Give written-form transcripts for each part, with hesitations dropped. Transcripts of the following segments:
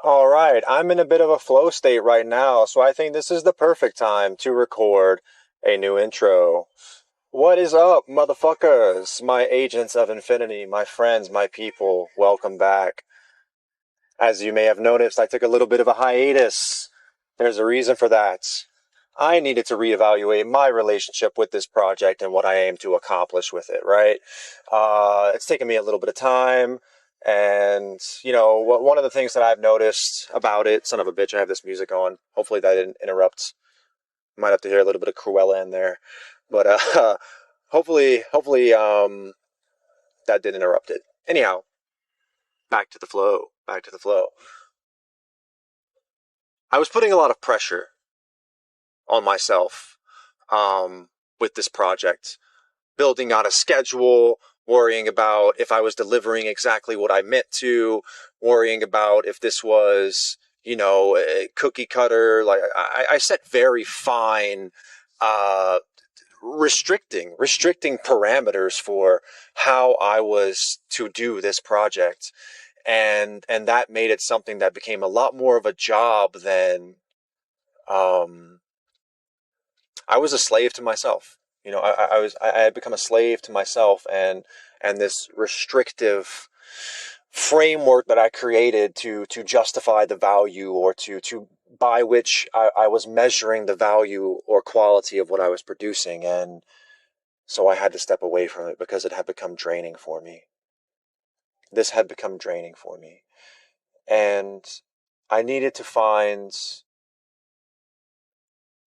All right, I'm in a bit of a flow state right now, so I think this is the perfect time to record a new intro. What is up, motherfuckers? My agents of infinity, my friends, my people, welcome back. As you may have noticed, I took a little bit of a hiatus. There's a reason for that. I needed to reevaluate my relationship with this project and what I aim to accomplish with it, right? It's taken me a little bit of time. And, one of the things that I've noticed about it, son of a bitch, I have this music on. Hopefully that didn't interrupt. Might have to hear a little bit of Cruella in there. But hopefully, that didn't interrupt it. Anyhow, back to the flow. Back to the flow. I was putting a lot of pressure on myself with this project, building out a schedule, worrying about if I was delivering exactly what I meant to, worrying about if this was, a cookie cutter. Like I set very fine, uh, restricting parameters for how I was to do this project. And that made it something that became a lot more of a job than, um, I was a slave to myself. I had become a slave to myself and this restrictive framework that I created to justify the value or to by which I was measuring the value or quality of what I was producing. And so I had to step away from it because it had become draining for me. This had become draining for me. And I needed to find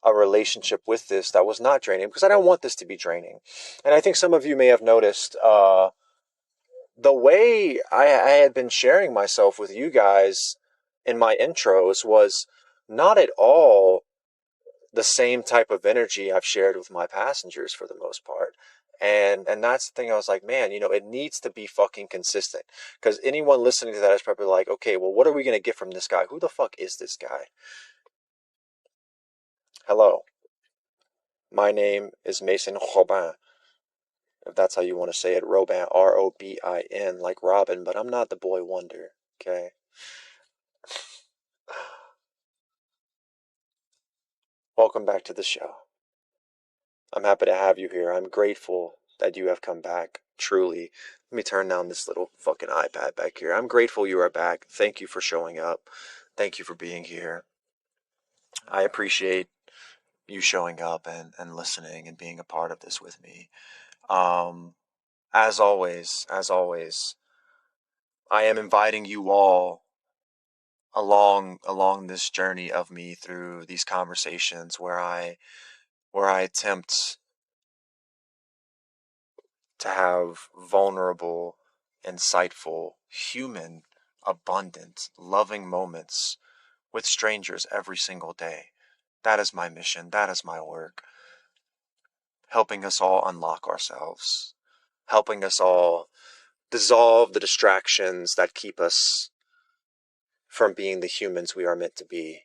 a relationship with this that was not draining because I don't want this to be draining. And I think some of you may have noticed the way I had been sharing myself with you guys in my intros was not at all the same type of energy I've shared with my passengers for the most part. And that's the thing. I was like, man, it needs to be fucking consistent. Because anyone listening to that is probably like, okay, well, what are we going to get from this guy? Who the fuck is this guy? Hello, my name is Mason Robin, if that's how you want to say it. Robin, Robin, like Robin, but I'm not the boy wonder, okay? Welcome back to the show. I'm happy to have you here. I'm grateful that you have come back, truly. Let me turn down this little fucking iPad back here. I'm grateful you are back. Thank you for showing up. Thank you for being here. I appreciate you showing up and listening and being a part of this with me. Um, as always, I am inviting you all along this journey of me through these conversations where I attempt to have vulnerable, insightful, human, abundant, loving moments with strangers every single day. That is my mission. That is my work. Helping us all unlock ourselves. Helping us all dissolve the distractions that keep us from being the humans we are meant to be.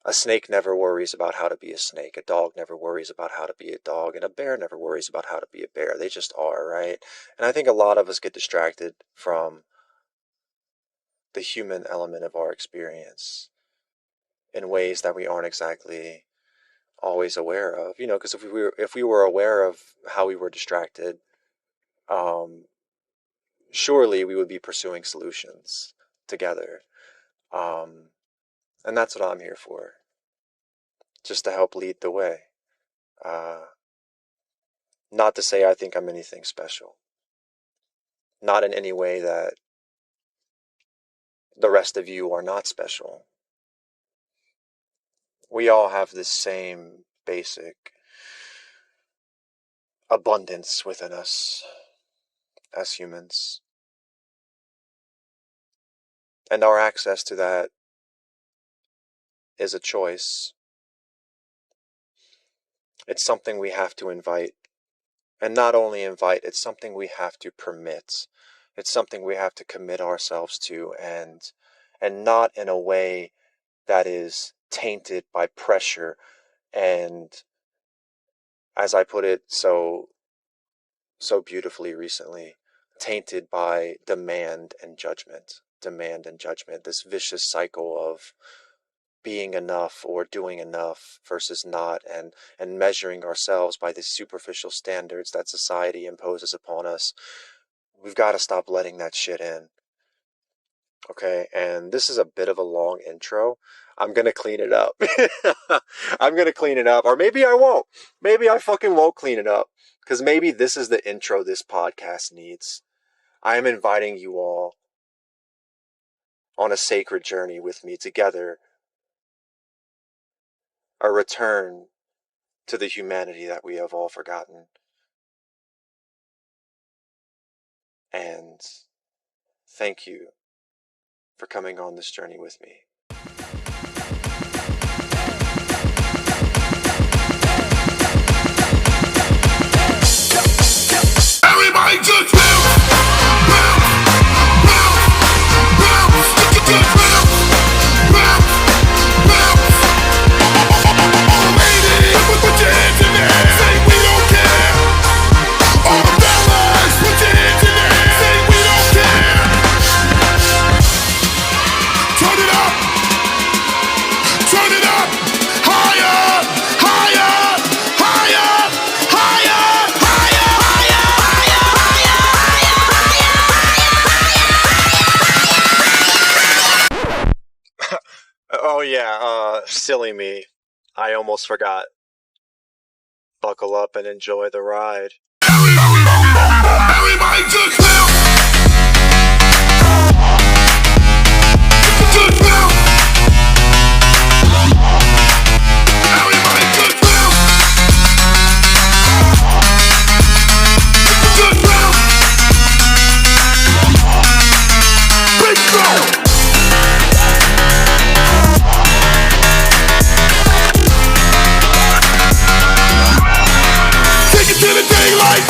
A snake never worries about how to be a snake. A dog never worries about how to be a dog. And a bear never worries about how to be a bear. They just are, right? And I think a lot of us get distracted from the human element of our experience in ways that we aren't exactly always aware of. Because if we were aware of how we were distracted, um, surely we would be pursuing solutions together. Um, and that's what I'm here for, just to help lead the way. Uh, Not to say I think I'm anything special. Not in any way that the rest of you are not special. We all have this same basic abundance within us as humans. And our access to that is a choice. It's something we have to invite. And not only invite, it's something we have to permit. It's something we have to commit ourselves to, and not in a way that is tainted by pressure and, as I put it so beautifully recently, tainted by demand and judgment. demand and judgment, this vicious cycle of being enough or doing enough versus not, and measuring ourselves by these superficial standards that society imposes upon us. We've got to stop letting that shit in. Okay, and this is a bit of a long intro. I'm gonna clean it up. I'm gonna clean it up, or maybe I won't. Maybe I fucking won't clean it up, because maybe this is the intro this podcast needs. I am inviting you all on a sacred journey with me together, a return to the humanity that we have all forgotten. And thank you for coming on this journey with me. Everybody just bounce, bounce, bounce, bounce, just bounce, bounce, bounce. Ladies, put your hands in the air, say we don't care. All the fellas, put your hands in the air, say we don't care. Turn it up, higher, higher, higher, higher, higher, higher. Oh yeah, silly me. I almost forgot. Buckle up and enjoy the ride. Everybody just bounce. Just bounce. Everybody just bounce. Just bounce. Big bounce. Take it to the daylight.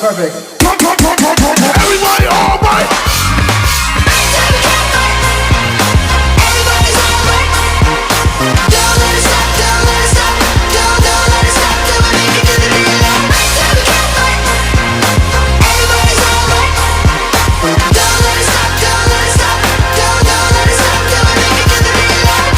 Perfect. Everybody all right. Everybody's all right. Don't let it stop, don't let it stop. Don't let it stop till we make it to the daylight. Everybody's all right. Don't let it stop, don't let it stop. Don't let it stop till we make it to the daylight.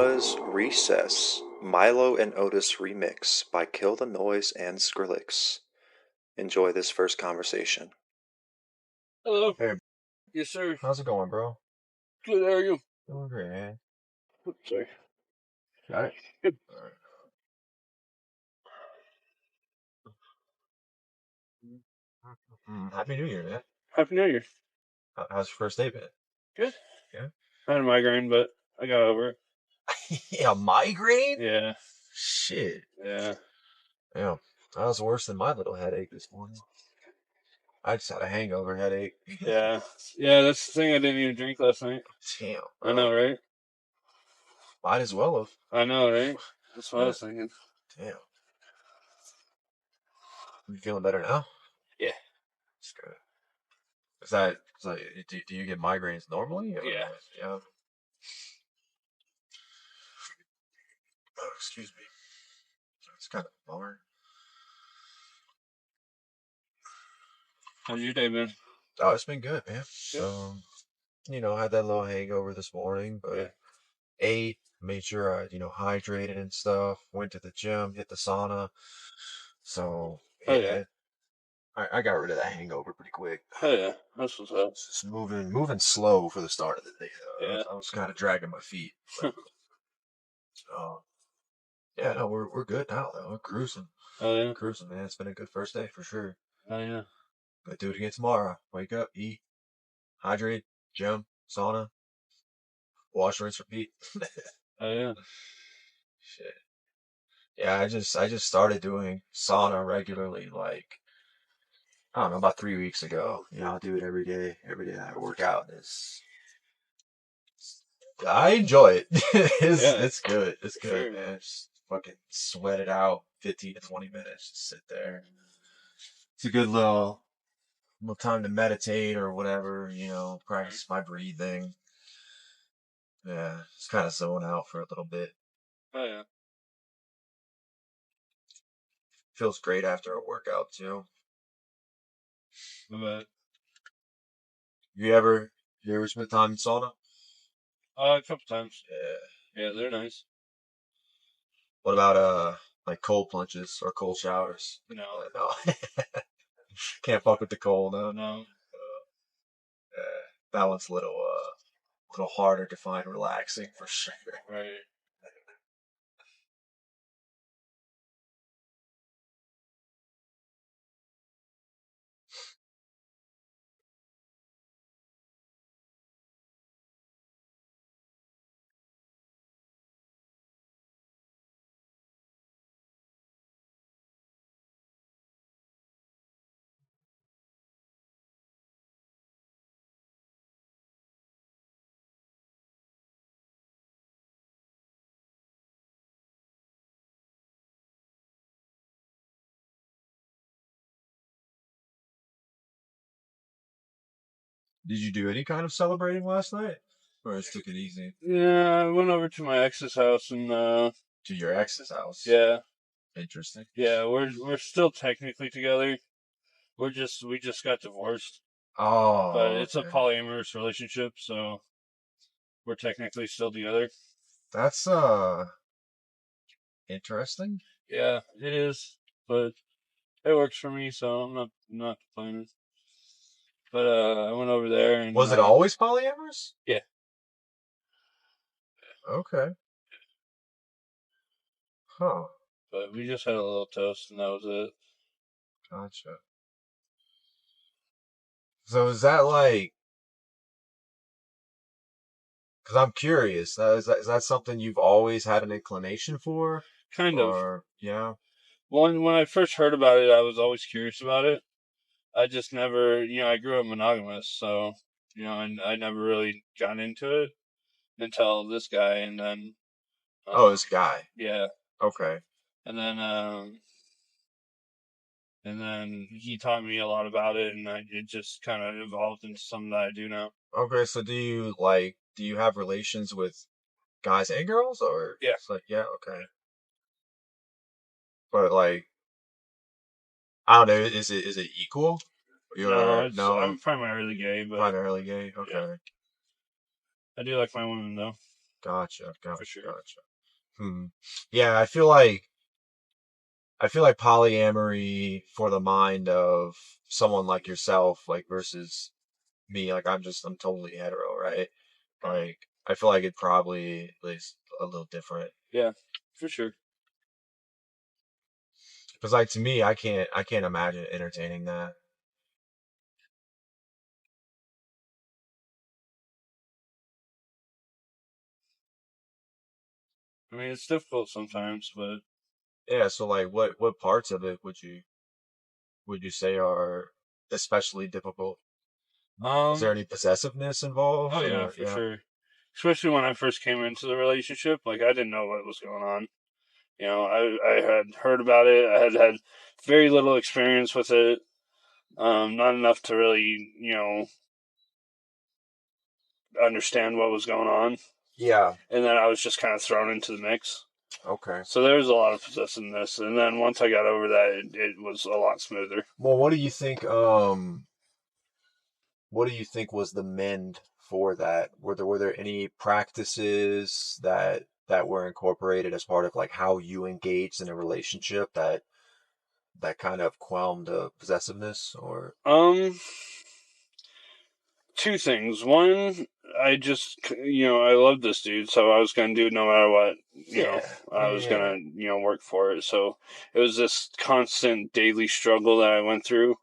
was Recess, Milo and Otis remix by Kill the Noise and Skrillex. Enjoy this first conversation. Hello. Hey, Yes, sir. how's it going, bro? Good. How are you? Doing great, man. Oops, sorry. Got it? Good. All right. Happy New Year, man. Happy New Year. How's your first day been? Good. Yeah? I had a migraine, but I got over it. Yeah, migraine? Yeah. Shit. Yeah. Yeah, that was worse than my little headache this morning. I just had a hangover headache. Yeah. Yeah. That's the thing. I didn't even drink last night. Damn, I know, right? might as well have. I know, right? That's what I was thinking. Damn. You feeling better now? Yeah. That's good. Is that do you get migraines normally? Or- Yeah. Yeah. Oh, excuse me. It's kind of a bummer. How's your day been? Oh, it's been good, man. Good. Had that little hangover this morning, but Yeah. ate, made sure I, hydrated and stuff. Went to the gym, hit the sauna. So Oh yeah. I got rid of that hangover pretty quick. Oh yeah. That's what's up. It's just moving slow for the start of the day. Yeah. I was kind of dragging my feet. But, yeah, no, we're good now though. We're cruising. Oh yeah. Cruising, man. It's been a good first day for sure. Oh yeah. Gonna do it again tomorrow. Wake up, eat, hydrate, gym, sauna, wash, rinse, repeat. Oh yeah. Shit. Yeah, I just started doing sauna regularly, like I don't know, about 3 weeks ago. I do it every day. Every day I work out. I enjoy it. It's good. It's good, Sure. man. Just fucking sweat it out. 15 to 20 minutes. Just sit there. It's a good little time to meditate or whatever. Practice my breathing. Yeah, just kind of zone out for a little bit. Oh yeah. Feels great after a workout too. But You ever spent time in sauna? a couple times. Yeah. Yeah, they're nice. What about like cold plunges or cold showers? No. No. Can't fuck with the cold, no. No. That one's a little harder to find relaxing for sure. Right. Did you do any kind of celebrating last night? Or just took it easy? Yeah, I went over to my ex's house and To your ex's house? yeah. Interesting. Yeah, we're still technically together. We just got divorced. Oh, But it's a okay. polyamorous relationship, so we're technically still together. That's interesting. Yeah, it is. But it works for me, so I'm not complaining. But I went over there and Was it always polyamorous? Yeah. Okay. Huh. But we just had a little toast and that was it. Gotcha. So is that like? Because I'm curious. Is that something you've always had an inclination for? Kind of. Or yeah. When I first heard about it, I was always curious about it. I just never, I grew up monogamous, so, I never really got into it until this guy, and then. This guy. Yeah. Okay. And then he taught me a lot about it, and it just kind of evolved into something that I do now. Okay. So do you have relations with guys and girls, or Yeah. it's like yeah, okay. But like, I don't know. Is it equal? No, I'm primarily gay, but primarily gay. Okay. yeah. I do like my women though. Gotcha. for sure. Yeah, I feel like polyamory for the mind of someone like yourself, like versus me, like I'm totally hetero, right? Like I feel like it probably at least a little different. Yeah, for sure. Because like to me, I can't imagine entertaining that. I mean, it's difficult sometimes, but Yeah, so like what parts of it would you say are especially difficult? Is there any possessiveness involved oh yeah, or for yeah? sure. Especially when I first came into the relationship, like I didn't know what was going on. I had heard about it. I had very little experience with it. Not enough to really, understand what was going on. Yeah. And then I was just kind of thrown into the mix. Okay. So there was a lot of possessiveness. And then once I got over that, it was a lot smoother. Well, what do you think was the mend for that? Were there any practices that were incorporated as part of like how you engaged in a relationship that kind of quelmed the possessiveness or Um, Two things. One, I love this dude, so I was going to do it no matter what. I was going to, work for it. So it was this constant daily struggle that I went through,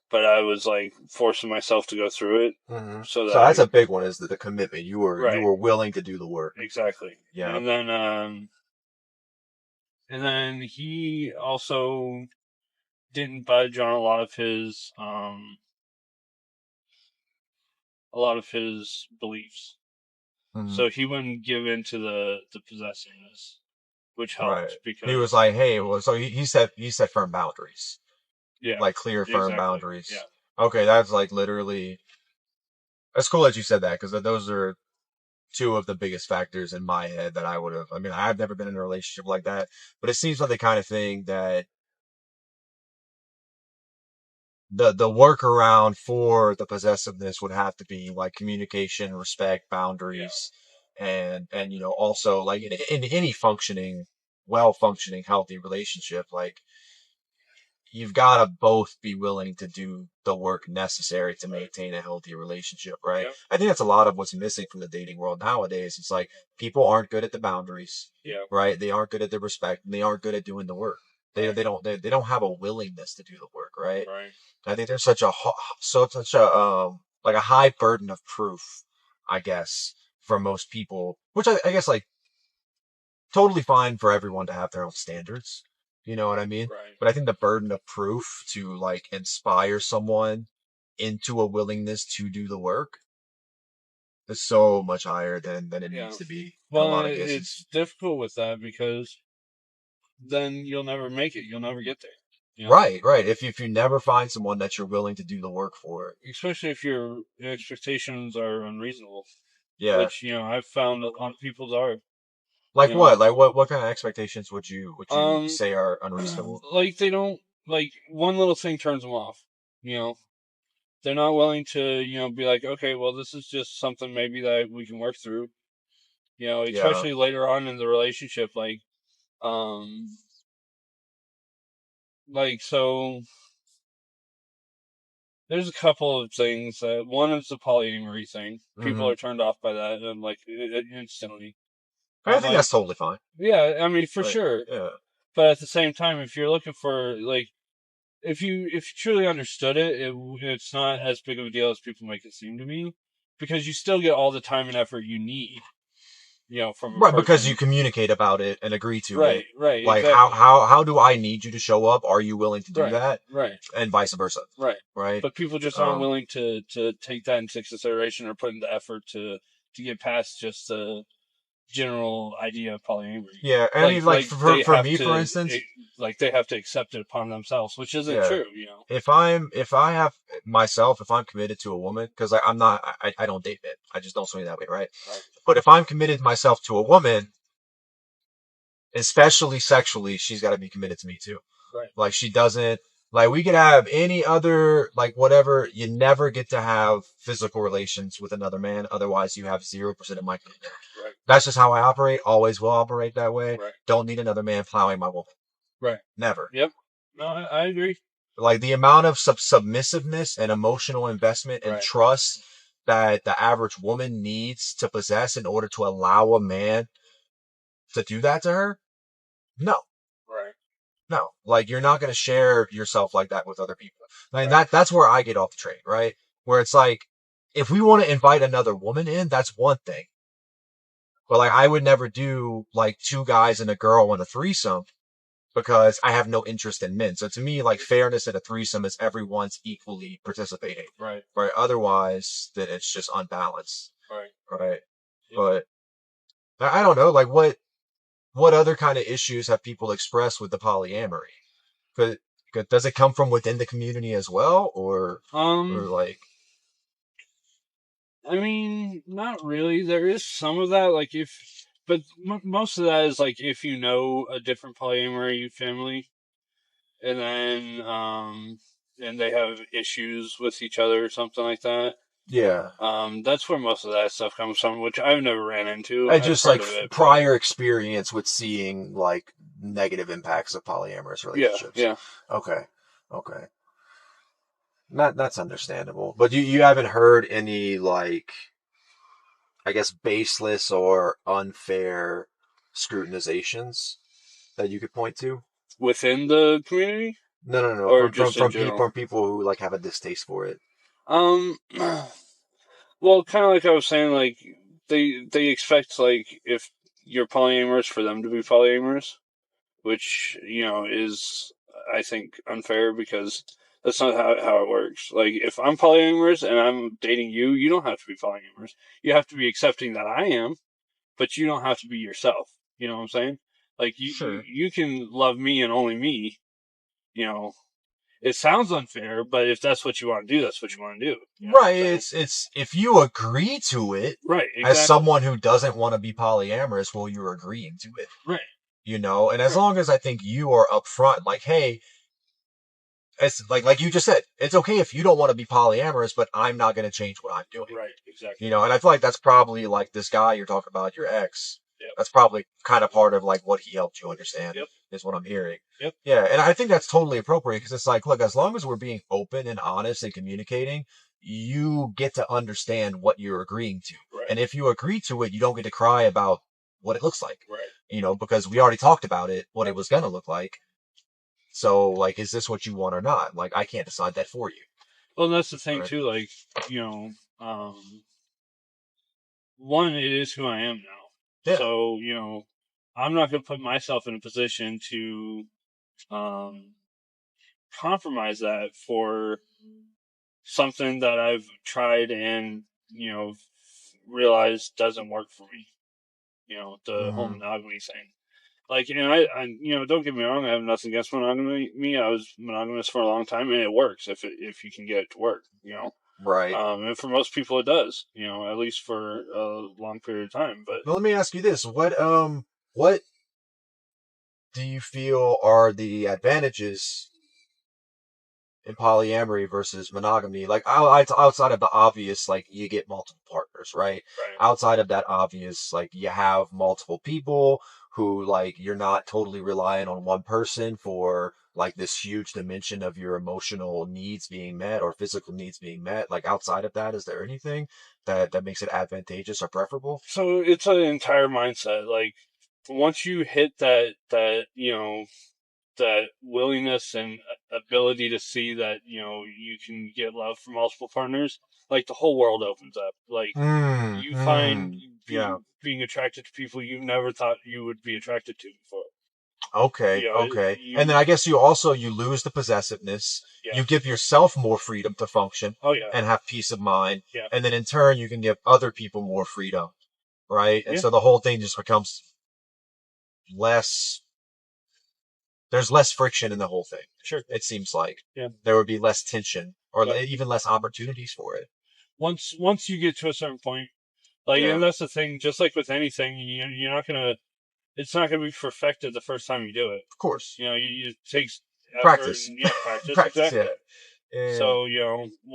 but I was like forcing myself to go through it. Mm-hmm. So So that's a big one is the commitment. You right, were willing to do the work. exactly. Yeah. And then he also didn't budge on a lot of his beliefs. Mhm. So he wouldn't give in to the possessiveness, which helped Right. because He was like, hey, well, so he set firm boundaries, yeah, like clear, firm exactly. boundaries. Yeah. Okay, that's like literally. That's cool that you said that because those are two of the biggest factors in my head that I would have. I mean, I've never been in a relationship like that, but it seems like the kind of thing that the workaround for the possessiveness would have to be like communication, respect, boundaries, and also like in any functioning, well functioning, healthy relationship, like you've got to both be willing to do the work necessary to maintain a healthy relationship, right? Yep. I think that's a lot of what's missing from the dating world nowadays. It's like people aren't good at the boundaries, right? They aren't good at the respect, and they aren't good at doing the work. They don't have a willingness to do the work, right? Right. I think there's such a like a high burden of proof, I guess, for most people, which I guess like totally fine for everyone to have their own standards. You know what I mean? Right. But I think the burden of proof to like inspire someone into a willingness to do the work is so much higher than it needs to be. Well, in a lot of cases. it's difficult with that because then you'll never make it. You'll never get there. Right. If you never find someone that you're willing to do the work for, especially if your expectations are unreasonable. Yeah. Which I've found a lot of people's are. Like what? Like what kind of expectations would you say are unreasonable? Like they don't like one little thing turns them off. They're not willing to be like, okay, well this is just something maybe that we can work through. Especially later on in the relationship, so there's a couple of things. One is the polyamory thing. People are turned off by that, and instantly. I think that's totally fine. Yeah, I mean for sure. Yeah. But at the same time, if you're looking for if you truly understood it's not as big of a deal as people make it seem to be, because you still get all the time and effort you need. From a person. Because you communicate about it and agree to it. Right. Like exactly. how do I need you to show up? Are you willing to do that? Right. And vice versa. Right. But people just aren't willing to take that into consideration or put in the effort to get past just the general idea of polyamory. Yeah, I mean, for me, for instance, they have to accept it upon themselves, which isn't true. If I'm committed to a woman, because I don't date men, I just don't swing that way, right? But if I'm committed myself to a woman, especially sexually, she's got to be committed to me too. Right. Like she doesn't. Like we could have any other, like whatever, you never get to have physical relations with another man. Otherwise you have 0% of my commitment. Right. That's just how I operate. Always will operate that way. Right. Don't need another man plowing my woman. Right. Never. Yep. No, I agree. Like the amount of submissiveness and emotional investment and Right. trust that the average woman needs to possess in order to allow a man to do that to her. No. Right. No. Like you're not going to share yourself like that with other people. Like Right. that's where I get off the train, right? Where it's like, if we want to invite another woman in, that's one thing. But like, I would never do like 2 guys and a girl in a threesome because I have no interest in men. So to me, like fairness in a threesome is everyone's equally participating. Right. Right. Otherwise, then it's just unbalanced. Right. Right. Yep. But I don't know, like what other kind of issues have people expressed with the polyamory? Does it come from within the community as well, or like? I mean, not really. There is some of that, like but most of that is like if you know a different polyamory family, and then and they have issues with each other or something like that. Yeah. That's where most of that stuff comes from, which I've never ran into. I just like prior experience with seeing like negative impacts of polyamorous relationships. Yeah. Okay. That's understandable. But you haven't heard any like, I guess, baseless or unfair scrutinizations that you could point to within the community. No. Or from people who like have a distaste for it. Well, kind of like I was saying, like they expect like if you're polyamorous for them to be polyamorous, which is I think unfair because that's not how it works. Like if I'm polyamorous and I'm dating you, you don't have to be polyamorous. You have to be accepting that I am, but you don't have to be yourself. You know what I'm saying? Like you can love me and only me. It sounds unfair, but if that's what you want to do, that's what you want to do. Right. It's if you agree to it, right? Exactly. As someone who doesn't want to be polyamorous, well, you're agreeing to it, right? And as long as I think you are upfront, like, hey, it's like you just said, it's okay if you don't want to be polyamorous, but I'm not going to change what I'm doing. Right. Exactly. And I feel like that's probably like this guy you're talking about, your ex. Yep. That's probably kind of part of like what he helped you understand. Yep. Is what I'm hearing. Yep. Yeah, and I think that's totally appropriate because it's like, look, as long as we're being open and honest and communicating, you get to understand what you're agreeing to. Right. And if you agree to it, you don't get to cry about what it looks like. Right. Because we already talked about it, what it was going to look like. So, like, is this what you want or not? Like, I can't decide that for you. Well, that's the thing, too. Like, one, it is who I am now. Yeah. So, I'm not going to put myself in a position to compromise that for something that I've tried and, realized doesn't work for me. The whole monogamy thing. Like, and I, don't get me wrong, I have nothing against monogamy. I was monogamous for a long time, and it works if you can get it to work, Right. And for most people, it does, at least for a long period of time. But well, let me ask you this: what do you feel are the advantages in polyamory versus monogamy? Like outside of the obvious, like you get multiple partners, right? Outside of that obvious, like you have multiple people who like you're not totally relying on one person for like this huge dimension of your emotional needs being met or physical needs being met. Like outside of that, is there anything that makes it advantageous or preferable? So it's an entire mindset. Like once you hit that that willingness and ability to see that, you can get love from multiple partners, like the whole world opens up. Like you find being attracted to people you never thought you would be attracted to before. Okay. And then I guess you lose the possessiveness. Yeah. You give yourself more freedom to function. Oh, yeah. And have peace of mind. Yeah. And then in turn, you can give other people more freedom. Right? And so the whole thing just becomes there's less friction in the whole thing. Sure. It seems like. Yeah. There would be less tension or even less opportunities for it. Once you get to a certain point, and that's the thing, just like with anything, you're not going to, it's not going to be perfected the first time you do it. Of course. It takes effort practice. And, practice. Exactly. Yeah. So,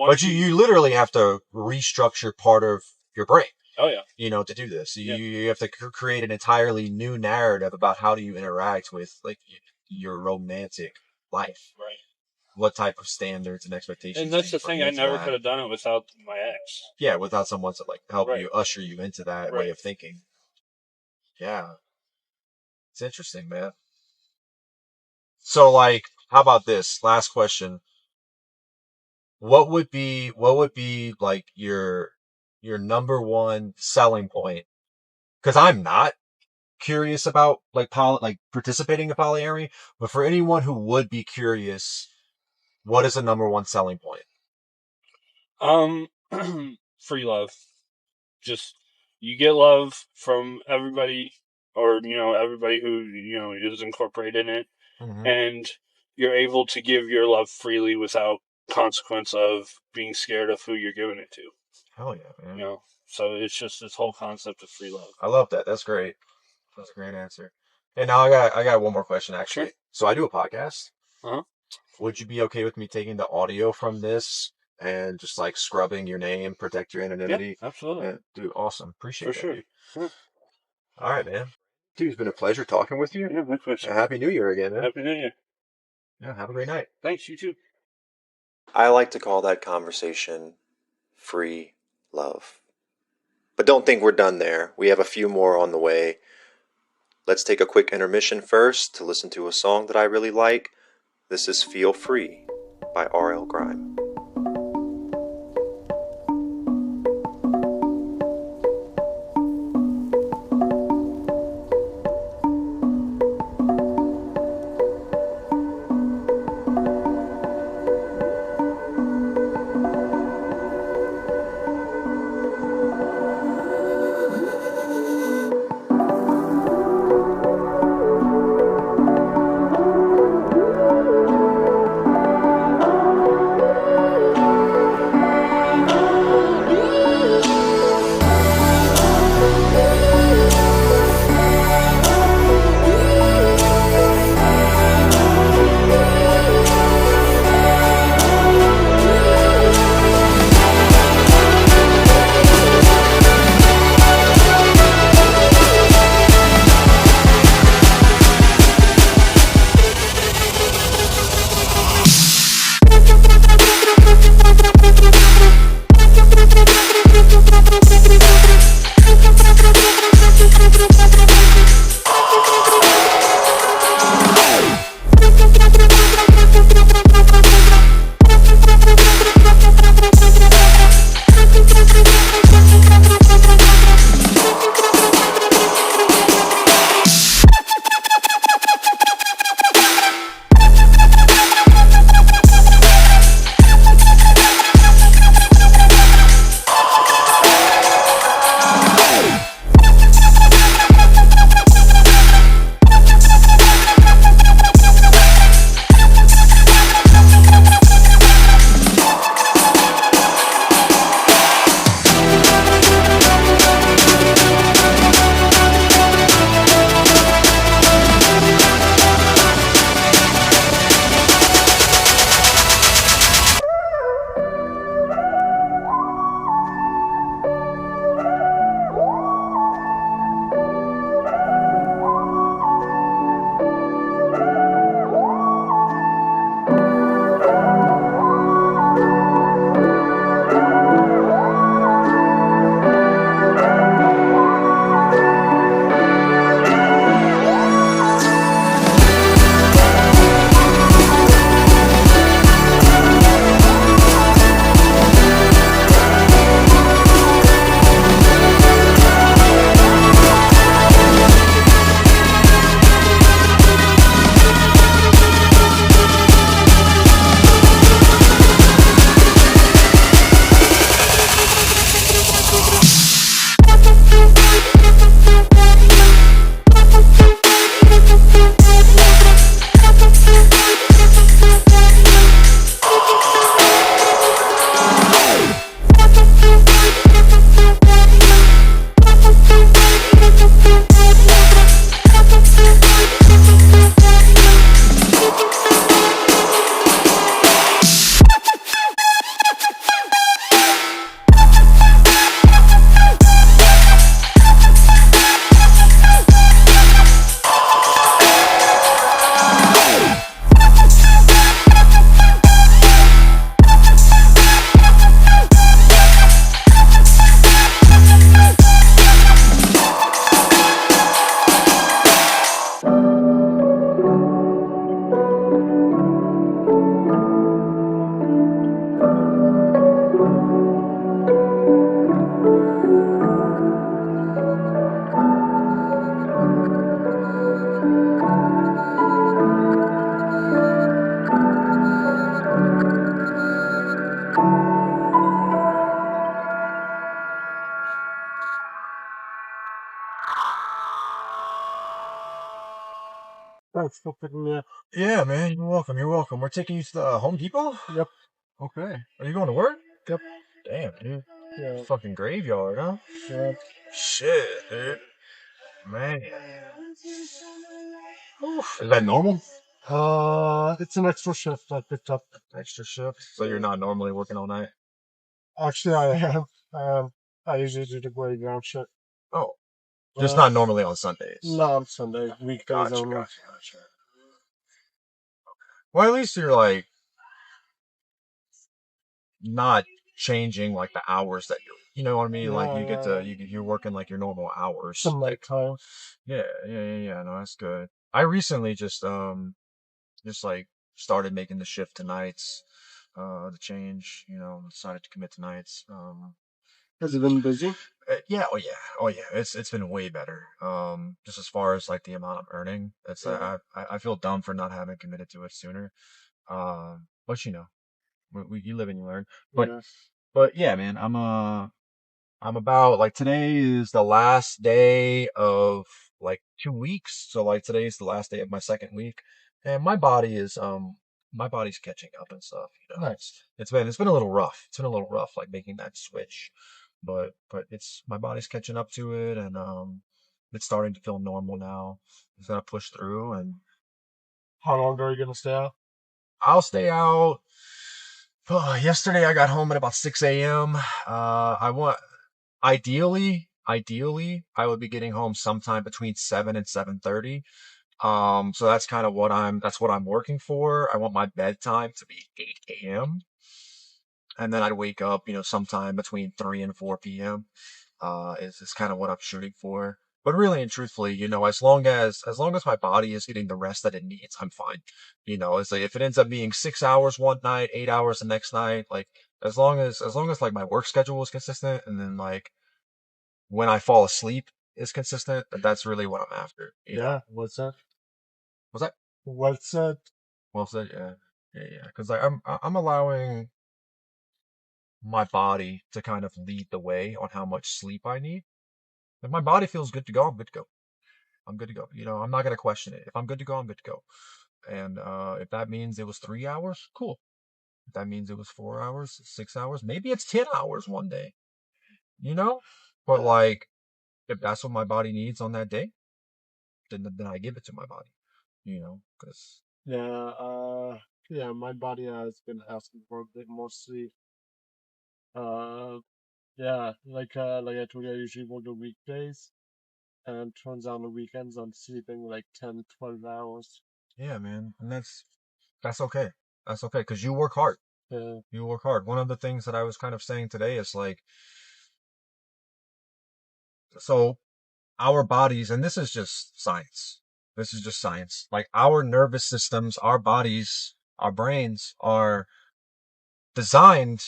but you literally have to restructure part of your brain. Oh yeah. To do this. Yeah. You have to create an entirely new narrative about how do you interact with like your romantic life. Right. What type of standards and expectations? And that's do you the thing. bring I into never that? could have done it without my ex. Yeah, without someone to like help Right. you, usher you into that way Right. of thinking. Yeah. It's interesting, man. So like, how about this? Last question. What would be like your number one selling point? Because I'm not curious about like participating in polyamory, but for anyone who would be curious, what is the number one selling point? Free love. Just you get love from everybody, or everybody who is incorporated in it, Mm-hmm. and you're able to give your love freely without consequence of being scared of who you're giving it to. Hell yeah, man. So it's just this whole concept of free love. I love that. That's great. That's a great answer. And now I got one more question actually. Sure. So I do a podcast. Uh-huh. Would you be okay with me taking the audio from this and just like scrubbing your name, protect your anonymity? Yeah, absolutely. Yeah, dude, awesome. Appreciate For that. sure. Dude. Yeah. All right, man. Dude, it's been a pleasure talking with you. Yeah, my pleasure. Happy New Year again, man. Happy New Year. Yeah, have a great night. Thanks, you too. I like to call that conversation free love. But don't think we're done there. We have a few more on the way. Let's take a quick intermission first to listen to a song that I really like. This is Feel Free by R.L. Grime. Thanks for picking me up. Yeah, man, you're welcome. You're welcome. We're taking you to the Home Depot? Yep. Okay. Are you going to work? Yep. Damn, dude. Yeah. Fucking graveyard, huh? Yeah. Shit, dude. Man. Oof. Is that normal? It's an extra shift I picked up. Extra shift? So you're not normally working all night? Actually, I am. I usually do the graveyard shift. Oh. Just not normally on Sundays. No, on Sunday. Weekdays Gotcha, only. gotcha. Well, at least you're like not changing like the hours that you know what I mean? Like you get to you're working like your normal hours. Some nighttime. Yeah. No, that's good. I recently just like started making the shift to nights, the change, decided to commit to nights. Has it been busy? Yeah, oh yeah. It's been way better. Just as far as like the amount I'm earning, it's I feel dumb for not having committed to it sooner. But you live and you learn. But yeah, man, I'm about like today is the last day of like 2 weeks. So like today is the last day of my second week, and my body's catching up and stuff. Nice. It's been a little rough. It's been a little rough, like making that switch, but it's my body's catching up to it, and it's starting to feel normal now. Just gotta push through, and How long are you gonna stay out? I'll stay out. Yesterday I got home at about 6 a.m. Ideally, I would be getting home sometime between 7 and 7:30. So that's kind of that's what I'm working for. I want my bedtime to be 8 a.m. And then I'd wake up, sometime between 3 and 4 p.m. Is kind of what I'm shooting for. But really and truthfully, as long as my body is getting the rest that it needs, I'm fine. It's like if it ends up being 6 hours one night, 8 hours the next night, like as long as like my work schedule is consistent, and then like when I fall asleep is consistent, that's really what I'm after. What's that? Was that What's that? well said? Yeah. Because like I'm allowing my body to kind of lead the way on how much sleep I need. If my body feels good to go, I'm good to go. I'm good to go. I'm not gonna question it. If I'm good to go, I'm good to go. And if that means it was 3 hours, cool. If that means it was 4 hours, 6 hours, maybe it's 10 hours one day. But like, if that's what my body needs on that day, then I give it to my body. Because My body has been asking for a bit more sleep. Like I told you, I usually work the weekdays, and turns out on the weekends I'm sleeping like 10, 12 hours. yeah, man, and that's okay. That's okay because you work hard. Yeah. You work hard. One of the things that I was kind of saying today is like, so our bodies, and this is just science. This is just science. Like our nervous systems, our bodies, our brains are designed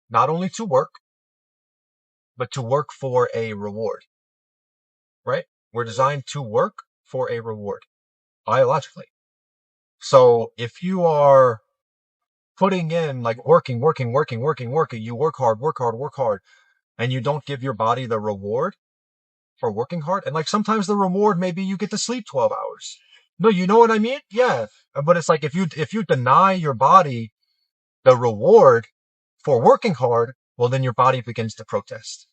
not only to work, but to work for a reward, right? We're designed to work for a reward biologically. So if you are putting in like working, you work hard, and you don't give your body the reward for working hard. And like sometimes the reward maybe you get to sleep 12 hours. No, you know what I mean? Yeah. But it's like if you deny your body the reward for working hard, well then your body begins to protest.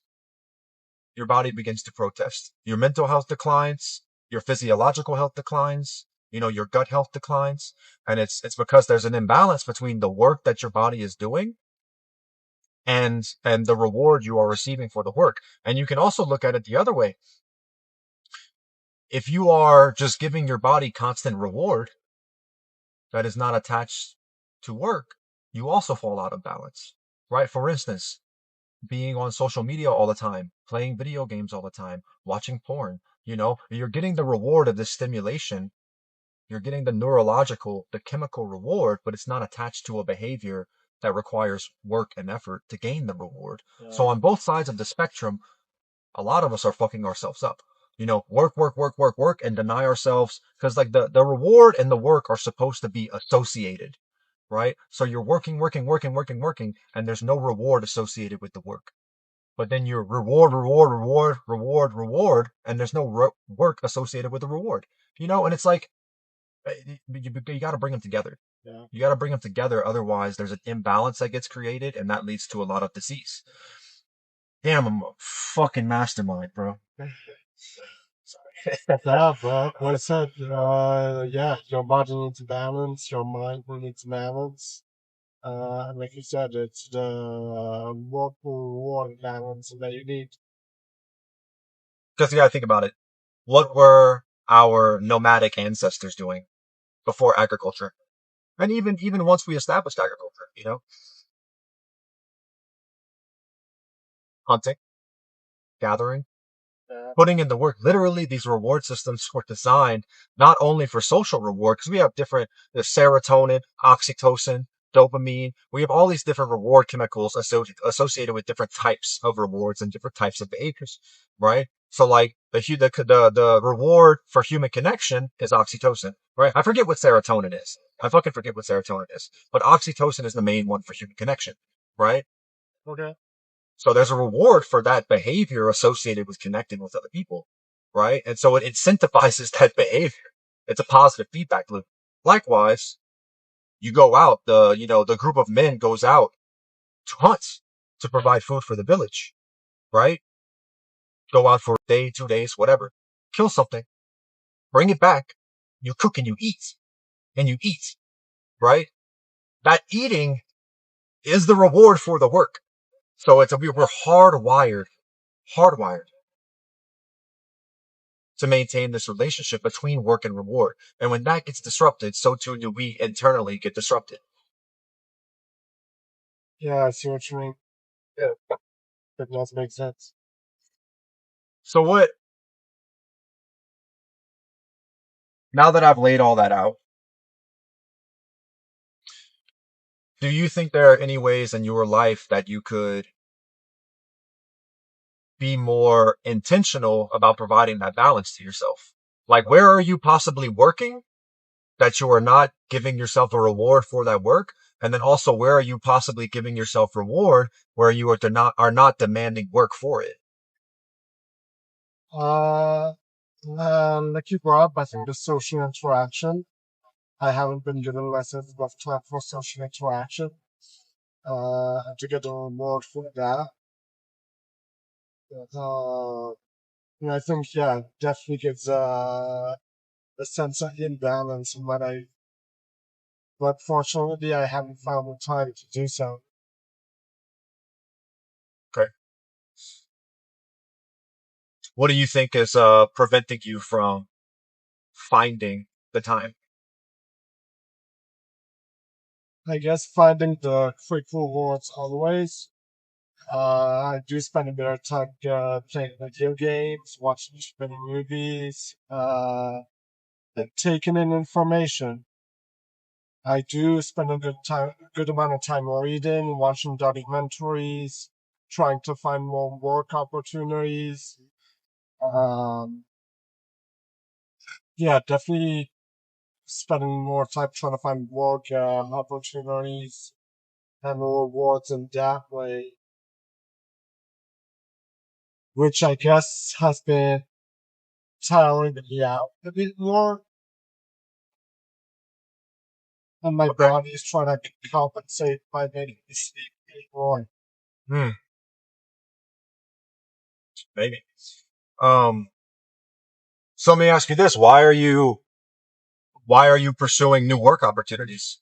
Your body begins to protest. Your mental health declines, your physiological health declines, your gut health declines. And it's because there's an imbalance between the work that your body is doing and the reward you are receiving for the work. And you can also look at it the other way. If you are just giving your body constant reward that is not attached to work, you also fall out of balance, right? For instance, being on social media all the time, playing video games all the time, watching porn, you're getting the reward of this stimulation. You're getting the chemical reward, but it's not attached to a behavior that requires work and effort to gain the reward. Yeah. So on both sides of the spectrum, a lot of us are fucking ourselves up. Work, and deny ourselves, because like the reward and the work are supposed to be associated, right? So you're working, and there's no reward associated with the work. but then you're reward, and there's no work associated with the reward. And it's like, you got to bring them together. Yeah. You got to bring them together, otherwise there's an imbalance that gets created, and that leads to a lot of disease. Damn, I'm a fucking mastermind, bro. Sorry. Yeah, but like I said, yeah, your body needs balance, your mind needs balance. And like you said, it's the work reward balance that you need. Because you got to think about it. What were our nomadic ancestors doing before agriculture? And even once we established agriculture, hunting, gathering, Yeah. putting in the work. Literally, these reward systems were designed not only for social reward, because we have different serotonin, oxytocin, dopamine. We have all these different reward chemicals associated with different types of rewards and different types of behaviors, right? So like the reward for human connection is oxytocin, right? I forget what serotonin is. I fucking forget what serotonin is. But oxytocin is the main one for human connection, right? Okay. So there's a reward for that behavior associated with connecting with other people, right? And so it incentivizes that behavior. It's a positive feedback loop. Likewise, you go out, the group of men goes out to hunt, to provide food for the village, right? Go out for a day, 2 days, whatever. Kill something, bring it back. You cook and you eat, right? That eating is the reward for the work. So we're hardwired to maintain this relationship between work and reward. And when that gets disrupted, so too do we internally get disrupted. Yeah, I see what you mean. Yeah, that does make sense. So now that I've laid all that out, do you think there are any ways in your life that you could be more intentional about providing that balance to yourself? Like, where are you possibly working that you are not giving yourself a reward for that work? And then also, where are you possibly giving yourself reward where you are not demanding work for it? Like you brought up, I think the social interaction. I haven't been given myself enough time for social interaction. To get a reward for that. And I think, yeah, definitely gives a sense of imbalance in but fortunately, I haven't found the time to do so. Okay. What do you think is preventing you from finding the time? I guess finding the quick rewards always. I do spend a bit of time playing video games, watching many movies, and taking in information. I do spend a good amount of time reading, watching documentaries, trying to find more work opportunities. Um, yeah, definitely spending more time trying to find work opportunities and rewards in that way, which I guess has been tiring me out a bit more. And my Okay. body is trying to compensate by making me sleep more. Maybe. So let me ask you this: why are you pursuing new work opportunities?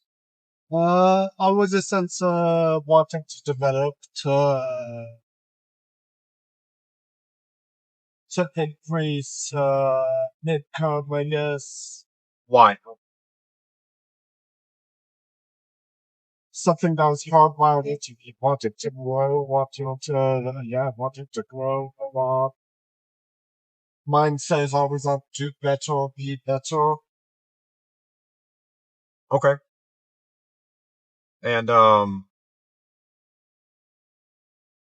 Always a sense of wanting to develop to increase income, I guess. Why? Something that was hardwired into me, wanting to grow, wanting to grow. Mindset is always on do better, be better. Okay. And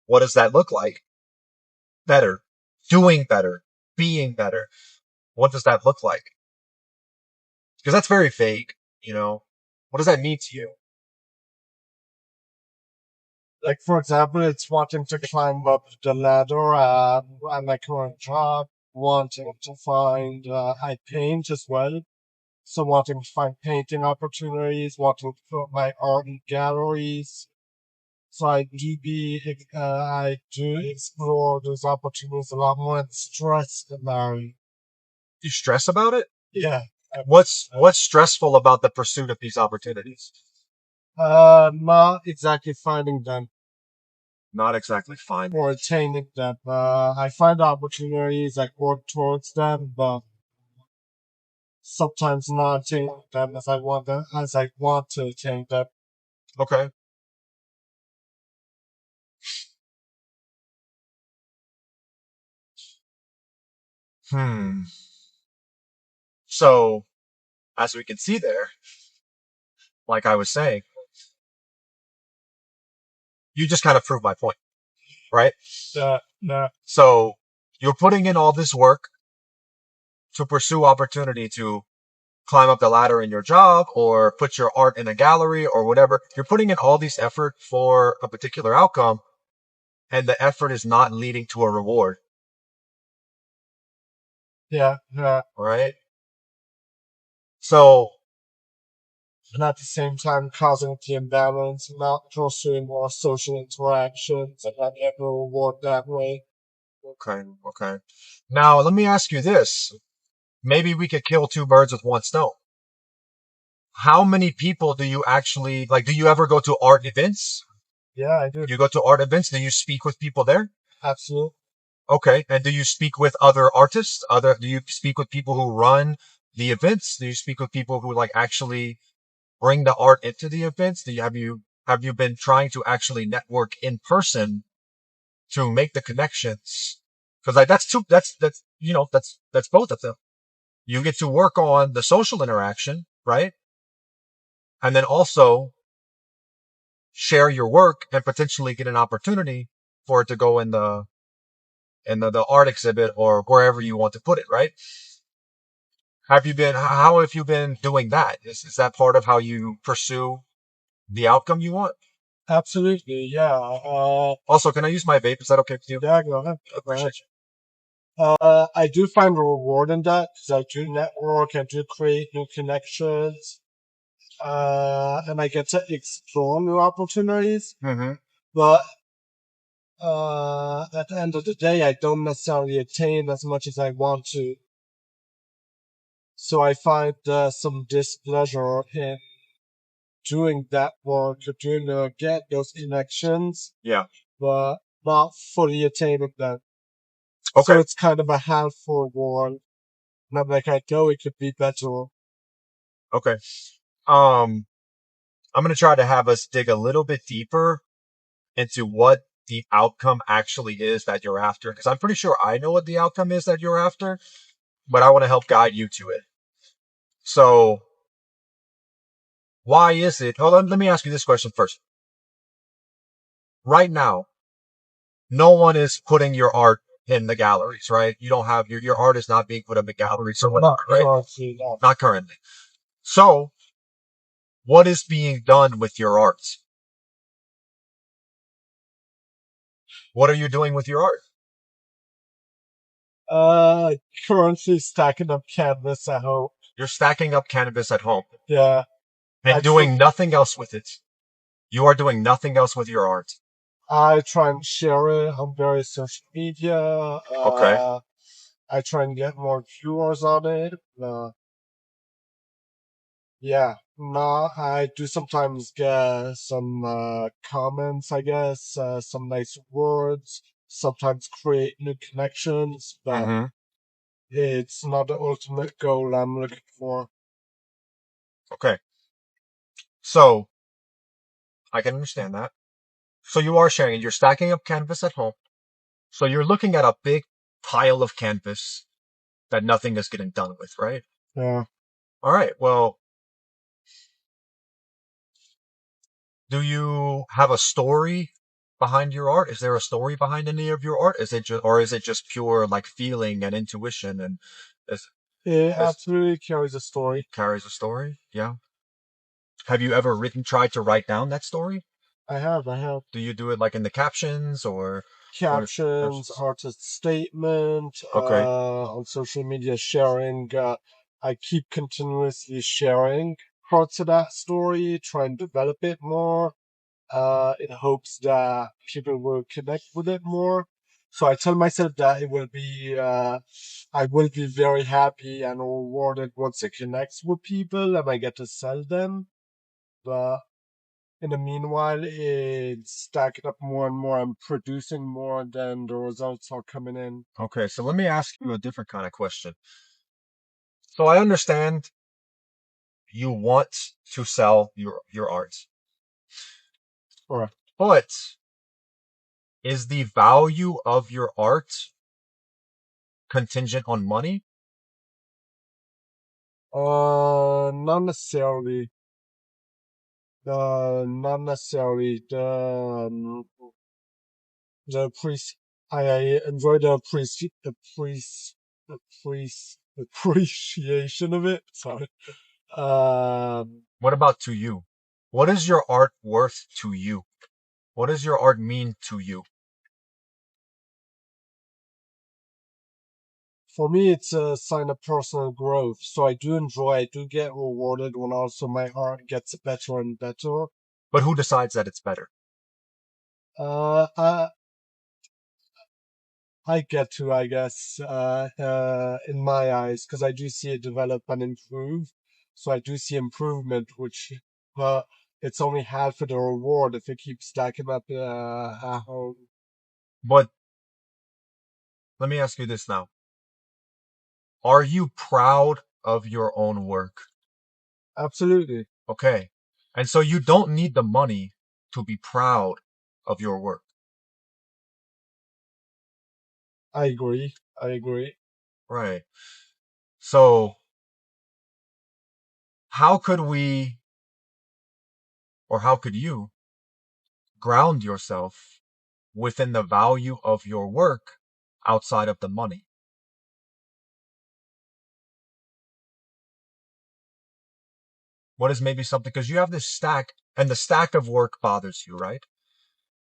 what does that look like? Better, doing better, being better. What does that look like? Because that's very vague. What does that mean to you? Like, for example, it's wanting to climb up the ladder at my current job, wanting to find, I paint as well. So wanting to find painting opportunities, wanting to put my art in galleries. So I do explore those opportunities a lot more and stress about it. You stress about it? Yeah. What's stressful about the pursuit of these opportunities? Not exactly finding them Not exactly fine. or attaining them. I find opportunities, I work towards them, but sometimes not attaining them as I want to attain them. Okay. So, as we can see there, like I was saying, you just kind of proved my point, right? No. So, you're putting in all this work to pursue opportunity to climb up the ladder in your job or put your art in a gallery or whatever. You're putting in all this effort for a particular outcome, and the effort is not leading to a reward, Yeah. right? So, And at the same time causing the imbalance, not pursuing more social interactions and not getting a reward that way. okay. Now, let me ask you this. Maybe we could kill two birds with one stone. How many people do you actually, like, do you ever go to art events? Yeah, I do. You go to art events, do you speak with people there? Absolutely. Okay. And do you speak with other artists? Do you speak with people who run the events? Do you speak with people who like actually bring the art into the events? Have you been trying to actually network in person to make the connections? Because like that's that's both of them. You get to work on the social interaction, right? And then also share your work and potentially get an opportunity for it to go in the art exhibit or wherever you want to put it, right? How have you been doing that? Is that part of how you pursue the outcome you want? Absolutely, yeah. Also, can I use my vape? Is that okay with you? Yeah, go ahead. Appreciate you. I do find a reward in that because I do network, I do create new connections, and I get to explore new opportunities. Mm-hmm. But at the end of the day, I don't necessarily attain as much as I want to. So I find some displeasure in doing that work, get those connections, Yeah. but not fully attaining them. Okay. So it's kind of a half-full reward. And I'm like, I know it could be better. Okay. I'm gonna try to have us dig a little bit deeper into what the outcome actually is that you're after, because I'm pretty sure I know what the outcome is that you're after, but I want to help guide you to it. So, why is it? Hold on, let me ask you this question first. Right now, no one is putting your art in the galleries, right? You don't have your art is not being put in the galleries or whatnot, right? Currently, no. Not currently. So, what is being done with your art? What are you doing with your art? Currently stacking up canvas at home. You're stacking up canvas at home Yeah. and doing nothing else with it. You are doing nothing else with your art. I try and share it on various social media. Okay. I try and get more viewers on it. Yeah. No, I do sometimes get some comments, I guess, some nice words, sometimes create new connections, but Mm-hmm. it's not the ultimate goal I'm looking for. Okay. So, I can understand that. So you are sharing, you're stacking up canvas at home. So you're looking at a big pile of canvas that nothing is getting done with, right? Yeah. All right. Well, do you have a story behind your art? Is there a story behind any of your art? Or is it just pure like feeling and intuition and It absolutely carries a story. carries a story? Yeah. Have you ever tried to write down that story? I have. Do you do it like in the captions or Captions, artist statement, Okay. on social media sharing. I keep continuously sharing parts of that story, try and develop it more, in hopes that people will connect with it more. So I tell myself that I will be very happy and rewarded once it connects with people and I get to sell them. But in the meanwhile, it's stacking up more and more. I'm producing more than the results are coming in. Okay, so let me ask you a different kind of question. So I understand you want to sell your art, Or, but is the value of your art contingent on money? not necessarily. Not necessarily. The priest. I enjoy appreciation of it. Sorry. What about to you? What is your art worth to you? What does your art mean to you? For me, it's a sign of personal growth. So I do get rewarded when also my art gets better and better. But who decides that it's better? Uh, I, I get to, I guess, in my eyes, because I do see it develop and improve. So I do see improvement, which, but it's only half of the reward if it keeps stacking up at home. But let me ask you this now. Are you proud of your own work? Absolutely. Okay. And so you don't need the money to be proud of your work. I agree. Right. So how could we, or how could you ground yourself within the value of your work outside of the money? What is maybe something, because you have this stack and the stack of work bothers you, right?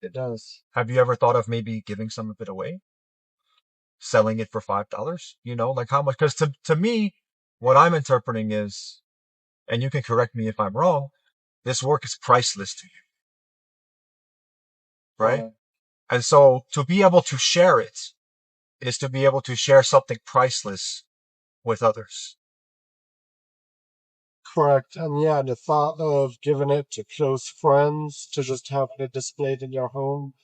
It does. Have you ever thought of maybe giving some of it away? Selling it for $5? You know, like how much? Because to me, what I'm interpreting is, and you can correct me if I'm wrong, this work is priceless to you, right? And so to be able to share it is to be able to share something priceless with others. Correct. And yeah, the thought of giving it to close friends, to just having it displayed in your home,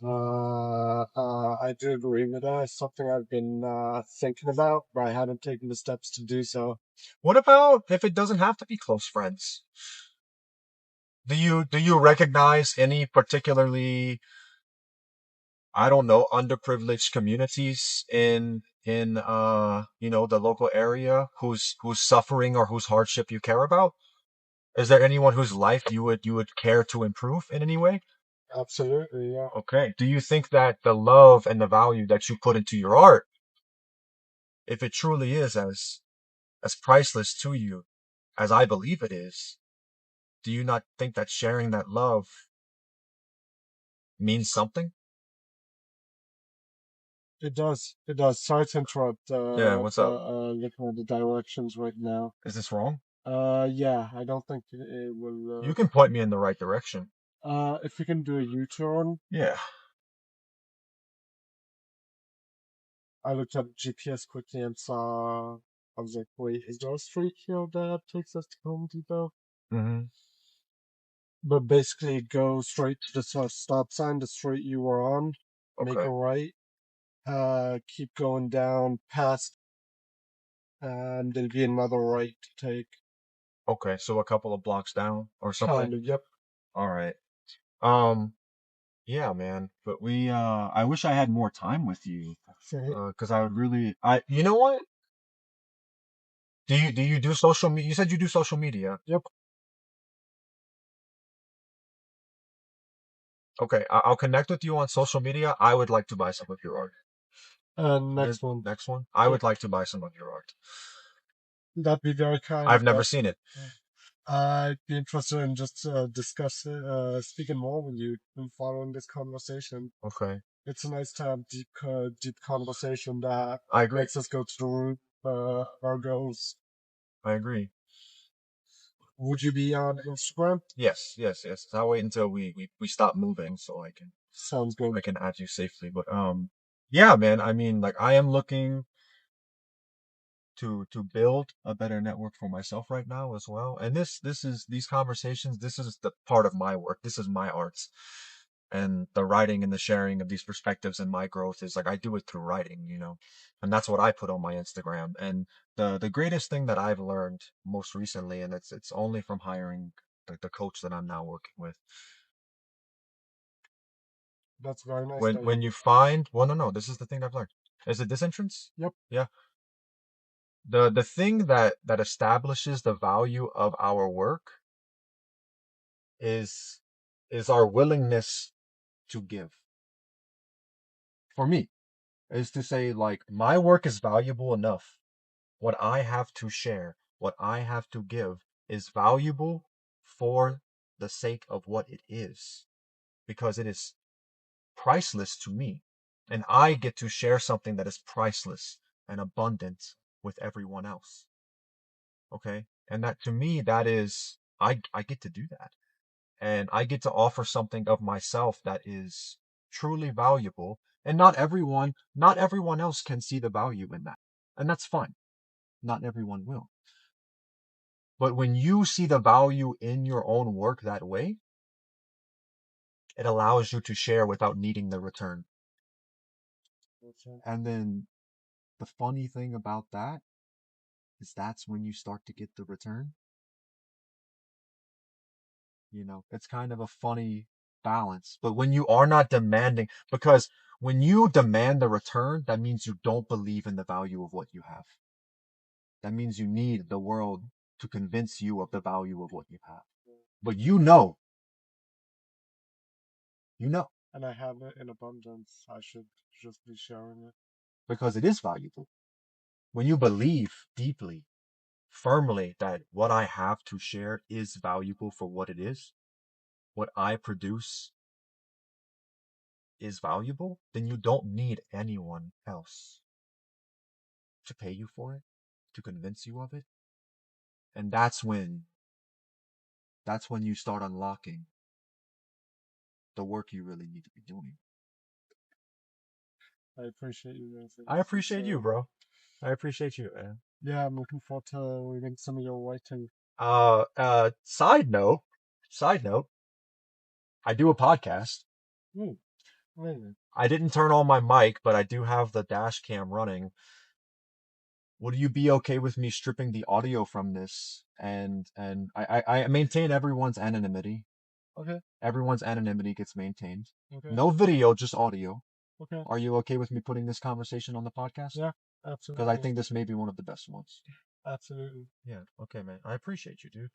I do agree with that. It's something I've been thinking about, but I hadn't taken the steps to do so. What about if it doesn't have to be close friends? Do you recognize any particularly, I don't know, underprivileged communities in the local area who's suffering or whose hardship you care about? Is there anyone whose life you would care to improve in any way? Absolutely, yeah. Okay. Do you think that the love and the value that you put into your art, if it truly is as priceless to you as I believe it is, do you not think that sharing that love means something? It does. It does. Sorry to interrupt. Yeah, what's up? Looking at the directions right now. Is this wrong? Yeah, I don't think it will. You can point me in the right direction. If we can do a U-turn, Yeah. I looked at GPS quickly and saw. I was like, wait, is there a street here that takes us to Home Depot? Mm-hmm. But basically, go straight to the stop sign, the street you were on, make Okay. a right, keep going down past, and there'll be another right to take. Okay, so a couple of blocks down or something. Kind of, yep. All right. Yeah, man. But I wish I had more time with you. Because I would really, you know what? Do you do social media? You said you do social media. Yep. Okay, I'll connect with you on social media. I would like to buy some of your art. Next one. Next one. I would like to buy some of your art. That'd be very kind. I've never seen it. I'd be interested in just speaking more with you and following this conversation. Okay. It's nice to have deep conversation that I agree. makes us go to the root our goals. I agree. Would you be on Instagram? Yes. I'll wait until we stop moving so Sounds good. I can add you safely. But yeah, man. I mean, like I am looking to build a better network for myself right now as well. And this is these conversations. This is the part of my work. This is my arts. And the writing and the sharing of these perspectives and my growth is like I do it through writing, and that's what I put on my Instagram. And the greatest thing that I've learned most recently, and it's only from hiring the coach that I'm now working with. That's very nice. When you find, well, no, this is the thing I've learned. Is it this entrance? Yep. Yeah. The thing that establishes the value of our work is our willingness to give. For me, is to say like my work is valuable enough. What I have to share, what I have to give is valuable for the sake of what it is, because it is priceless to me, and I get to share something that is priceless and abundant with everyone else. Okay? And that to me, that is, I get to do that. And I get to offer something of myself that is truly valuable. And not everyone else can see the value in that. And that's fine. Not everyone will. But when you see the value in your own work that way, it allows you to share without needing the return. And then the funny thing about that is that's when you start to get the return. It's kind of a funny balance. But when you are not demanding, because when you demand the return, that means you don't believe in the value of what you have. That means you need the world to convince you of the value of what you have. But you know. And I have it in abundance. I should just be sharing it. Because it is valuable. When you believe deeply, firmly that what I have to share is valuable for what it is, what I produce is valuable, then you don't need anyone else to pay you for it, to convince you of it. And that's when you start unlocking the work you really need to be doing. I appreciate you guys. I appreciate you, bro. I appreciate you, man. Yeah, I'm looking forward to reading some of your writing. Side note, I do a podcast. Really? I didn't turn on my mic, but I do have the dash cam running. Would you be okay with me stripping the audio from this? And I maintain everyone's anonymity. Okay. Everyone's anonymity gets maintained. Okay. No video, just audio. Okay. Are you okay with me putting this conversation on the podcast? Yeah, absolutely. Because I think this may be one of the best ones. Absolutely. Yeah. Okay, man. I appreciate you, dude.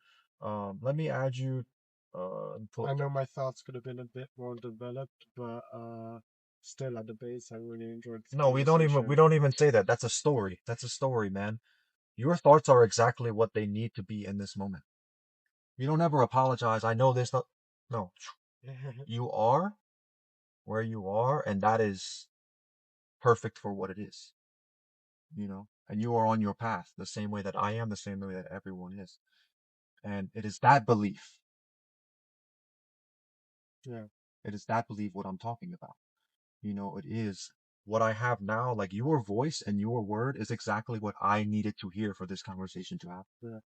Let me add you. I know my thoughts could have been a bit more developed, but still at the base, I really enjoyed this No, we don't even say that. That's a story. That's a story, man. Your thoughts are exactly what they need to be in this moment. You don't ever apologize. I know this. No. You are where you are, and that is perfect for what it is. And you are on your path the same way that I am, the same way that everyone is. And it is that belief. Yeah. It is that belief what I'm talking about. It is what I have now. Like your voice and your word is exactly what I needed to hear for this conversation to happen. Yeah.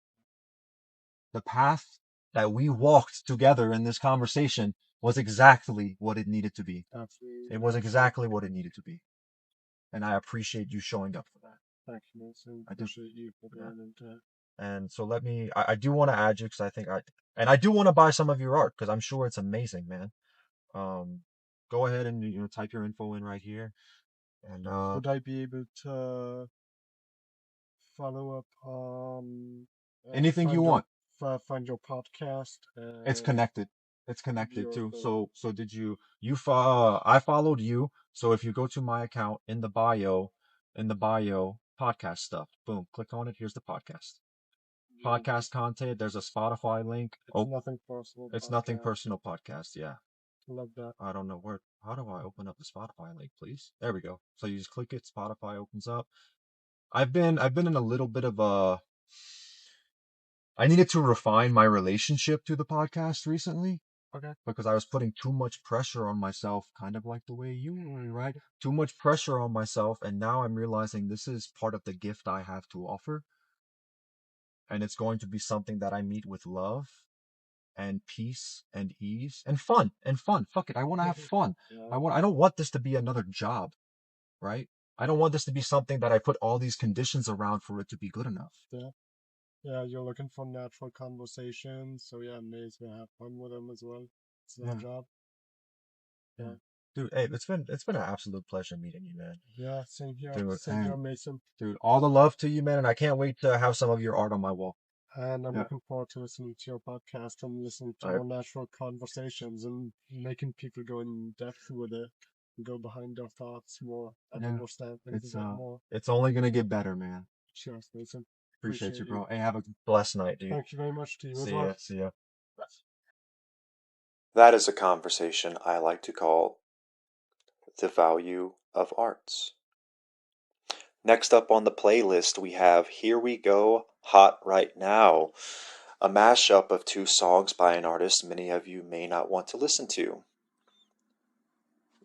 The path that we walked together in this conversation was exactly what it needed to be. Absolutely. It was exactly what it needed to be. And I appreciate you showing up for that. Thank you, Mason. I appreciate you for going into it. And so I do want to add you because I do want to buy some of your art because I'm sure it's amazing, man. Go ahead and type your info in right here. And would I be able to follow up on anything you want? Find your podcast. It's connected. It's connected too. So did you I followed you. So if you go to my account in the bio, podcast stuff, boom, click on it. Here's the podcast. podcast content. There's a Spotify link. It's nothing personal. It's nothing podcast. personal podcast. Yeah. Love that. I don't know where. How do I open up the Spotify link, please? There we go. So you just click it. Spotify opens up. I've been in a little bit of a. I needed to refine my relationship to the podcast recently. Okay. Because I was putting too much pressure on myself, kind of like the way you were, right? Too much pressure on myself, and now I'm realizing this is part of the gift I have to offer. And it's going to be something that I meet with love and peace and ease and fun. Fuck it. I want to have fun. Yeah. I don't want this to be another job, right? I don't want this to be something that I put all these conditions around for it to be good enough. Yeah, you're looking for natural conversations, so yeah, amazing to have fun with them as well. It's their job. Yeah. Dude, hey, it's been an absolute pleasure meeting you, man. Yeah, same here. Dude, Same here, Mason. Dude, all the love to you, man, and I can't wait to have some of your art on my wall. And I'm looking forward to listening to your podcast and listening to our natural conversations and making people go in depth with it and go behind their thoughts more and understand things a bit more. It's only gonna get better, man. Cheers, Mason. Appreciate you, bro. Hey, have a blessed night, dude. Thank you very much to you as See well. ya. See ya. That is a conversation I like to call the value of arts. Next up on the playlist, we have Here We Go, Hot Right Now, a mashup of two songs by an artist many of you may not want to listen to.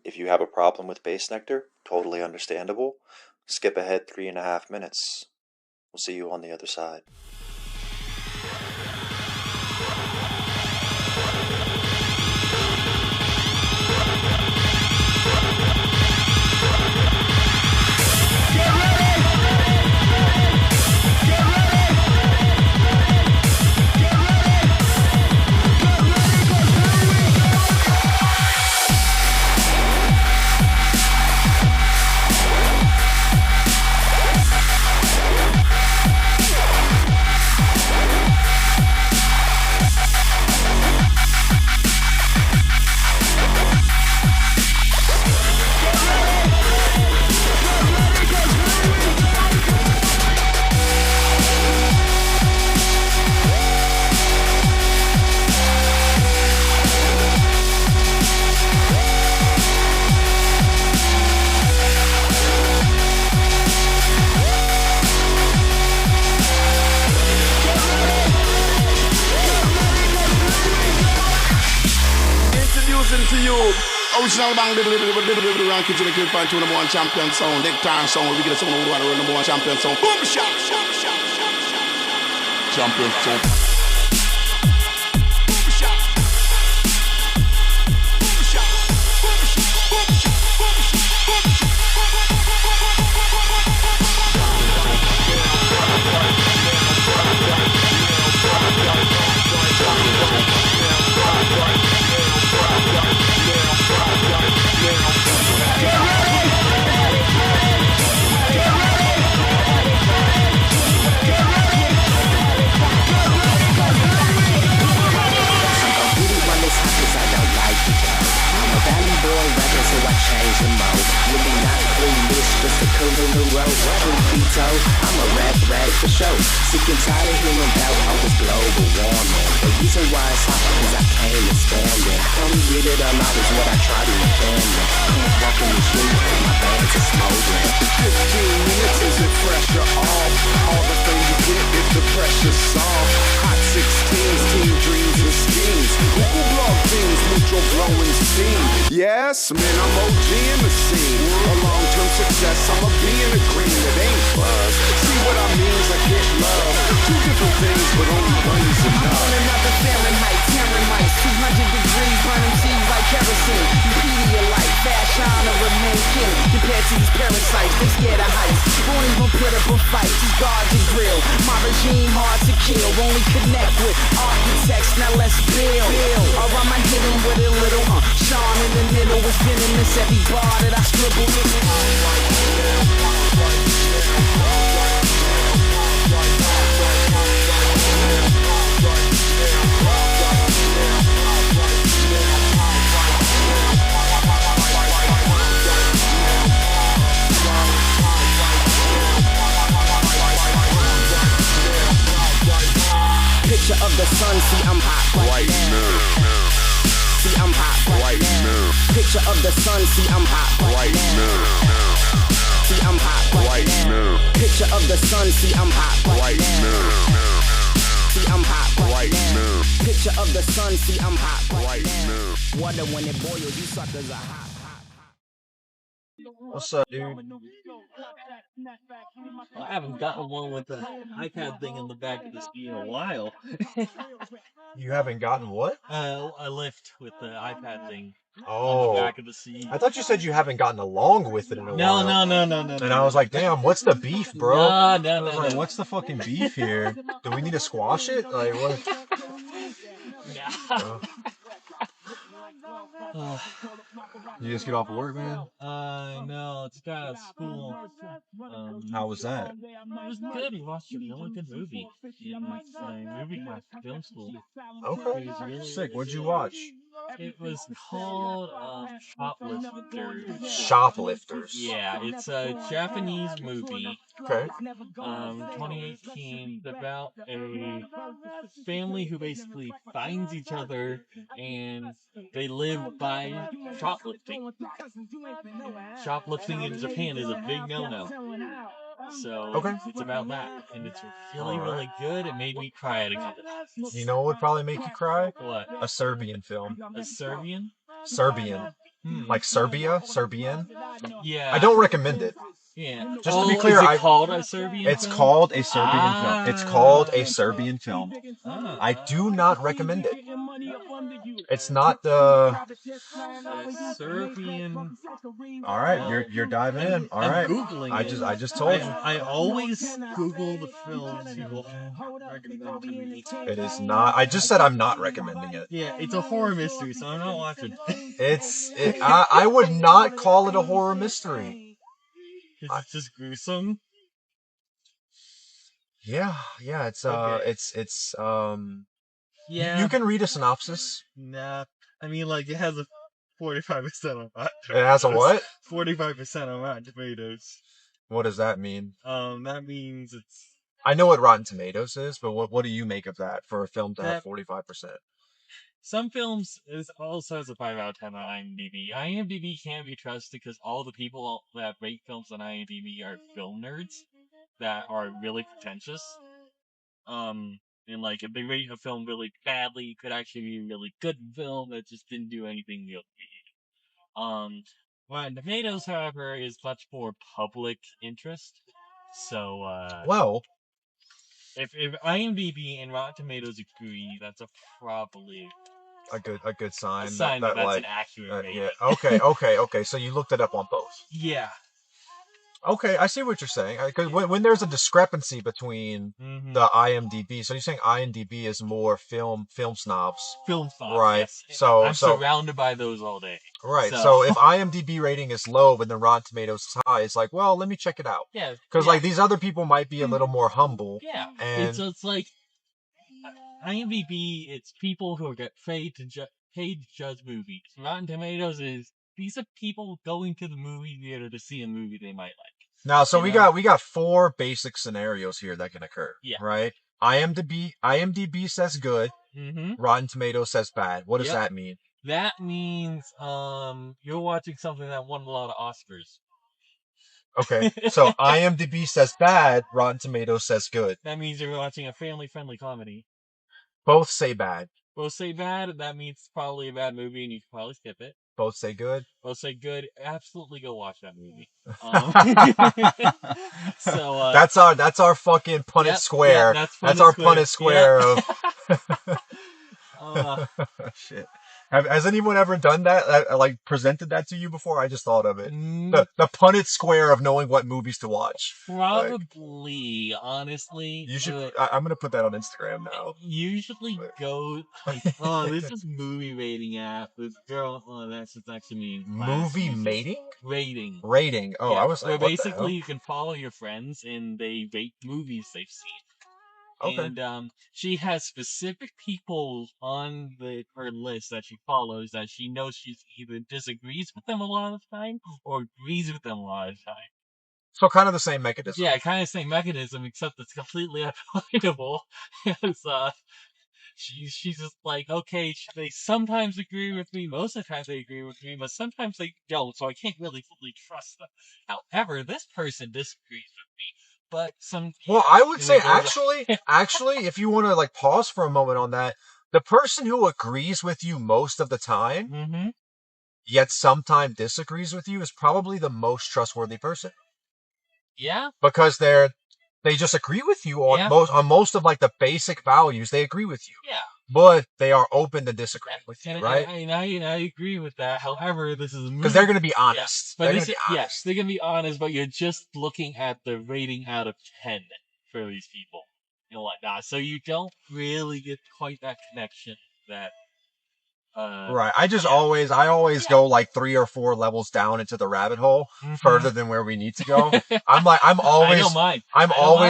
If you have a problem with Bassnectar, totally understandable. Skip ahead 3.5 minutes. We'll see you on the other side. To you, original bang, the ranking to the kill point to number one champion sound, big time sound, we get a sound of number one champion sound, boom shot, champion sound. I'm a rap for show. Sick and tired of hearing about all this global warming. The reason why it's hot is I came expanding. Come get it or not is what I try to defend. Can't walk in the street with my bands are smoldering. 15 minutes is it pressure off. All the things you get if the pressure's soft. Hot 16s, team dreams and schemes. Google blog teams, neutral blowing steam. Yes, man, I'm OG in the scene. A long-term success, I'ma be in the green. It ain't buzz. See what I mean is I get love. Two different things, but only one is enough. I'm on another Fahrenheit, 200 degrees, burning cheese like kerosene. You Pedialyte, fashion or remain king. Compared to these parasites, they scared of heights. Won't even put up a fight, just guard the grill. My regime hard to kill, only connect with architects, now let's build. Or I might hit him with a little Sean in the middle was venomous, every bar that I scribble. sun, see I'm hot right now. See I'm hot right now. Picture of the sun, see I'm hot right now. See I'm hot right now. Picture of the sun, see I'm hot right now. See I'm hot right now. Picture of the sun, see I'm hot right now. Water when it boils, you suckers are hot. What's up, dude? Well, I haven't gotten one with the iPad thing in the back of the seat in a while. You haven't gotten what? A lift with the iPad thing on the Oh, back of the seat. I thought you said you haven't gotten along with it in a while. No. And I was like, damn, what's the beef, bro? No. I was like, what's the fucking beef here? Do we need to squash it? Like, what? You just get off of work, man? No, it's got a school. How was that? It was good. We watched a really good movie. It's a movie class film school. Okay. It was really Sick. What'd you watch? It was called Shoplifters. Shoplifters. Yeah, it's a Japanese movie. Okay. 2018. It's about a family who basically finds each other and they live by shoplifting. Shoplifting in Japan is a big no-no. So Okay. it's about that, and it's really good. It made me cry at a couple. You know what would probably make you cry? What? A Serbian film. A Serbian? Serbian. Like Serbia? Serbian? Yeah. I don't recommend it. Yeah. Just to be clear, is it called a Serbian It's film? called a Serbian film. It's called a Serbian film. Ah. I do not recommend it. It's not the... Serbian. All right, you're diving in. All I'm right. Googling it. I just told you. I always Google the films people recommend to me. It is not. I just said I'm not recommending it. Yeah, it's a horror mystery, so I'm not watching. I would not call it a horror mystery. It's just gruesome. Yeah, it's Yeah. You can read a synopsis. Nah. I mean, like, it has a 45% on Rotten It has a what? 45% on Rotten Tomatoes. What does that mean? That means it's... I know what Rotten Tomatoes is, but what do you make of that for a film to have 45%? Some films also has a 5 out of 10 on IMDb. IMDb can't be trusted because all the people that rate films on IMDb are film nerds that are really pretentious. And like, if they rate a film really badly, it could actually be a really good film that just didn't do anything real big. Rotten Tomatoes, however, is much more public interest. So, well, if IMDb and Rotten Tomatoes agree, that's probably a good sign. A sign that that's like, an accurate rating. Yeah. Okay. So you looked it up on both. Yeah. Okay, I see what you're saying. Because when there's a discrepancy between the IMDb, so you're saying IMDb is more film snobs. Film snobs, right? Yes. So I'm surrounded by those all day. Right. So if IMDb rating is low, but then Rotten Tomatoes is high, it's like, well, let me check it out. Yeah. Because like these other people might be a little more humble. Yeah. And It's like IMDb. It's people who get paid to judge movies. Rotten Tomatoes is these are people going to the movie theater to see a movie they might like. Now, so we got 4 basic scenarios here that can occur. Yeah. Right. IMDb says good. Rotten Tomatoes says bad. What does that mean? That means you're watching something that won a lot of Oscars. Okay, so IMDb says bad, Rotten Tomatoes says good. That means you're watching a family-friendly comedy. Both say bad. Both say bad, that means it's probably a bad movie and you can probably skip it. Both say good? Both say good. Absolutely go watch that movie. So that's our fucking Punnett Square. That's our Punnett Square of shit. Has anyone ever done that? Like presented that to you before? I just thought of it. The Punnett Square of knowing what movies to watch. Probably, honestly. You should. I'm gonna put that on Instagram now. Usually go like, oh, this is movie rating app. This girl, that's actually me. Movie mating? Rating. Oh, I was like, where basically you can follow your friends and they rate movies they've seen. Okay. And she has specific people on her list that she follows that she knows she either disagrees with them a lot of the time or agrees with them a lot of the time. So kind of the same mechanism. Yeah, kind of the same mechanism, except it's completely unavoidable. she's just like, okay, they sometimes agree with me, most of the time they agree with me, but sometimes they don't, so I can't really fully trust them. However, this person disagrees with me, but Well, I would and say it goes actually, if you want to like pause for a moment on that, the person who agrees with you most of the time, mm-hmm. yet sometimes disagrees with you, is probably the most trustworthy person. Yeah. Because they just agree with you on most of like the basic values. They agree with you. Yeah. But they are open to disagree with you, right? And I agree with that. However, this is a movie. Because they're going to be honest. Yeah. They're going to be honest. Yes, they're going to be honest, but you're just looking at the rating out of 10 for these people and whatnot. So you don't really get quite that connection that. Right. I always go like 3 or 4 levels down into the rabbit hole, further than where we need to go. I'm always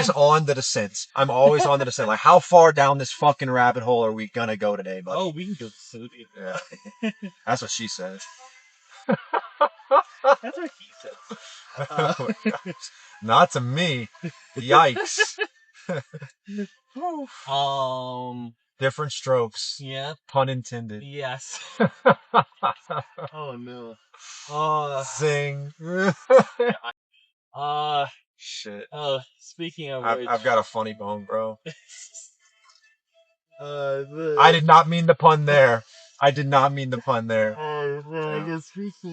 on the descent. I'm always on the descent. Like, how far down this fucking rabbit hole are we gonna go today, buddy? Oh, we can go so deep. Yeah. That's what she says. That's what he says. Not to me. Yikes. Different strokes. Yeah. Pun intended. Yes. Oh no. Zing. Shit. Speaking of which, I've got a funny bone, bro. I did not mean the pun there. Speaking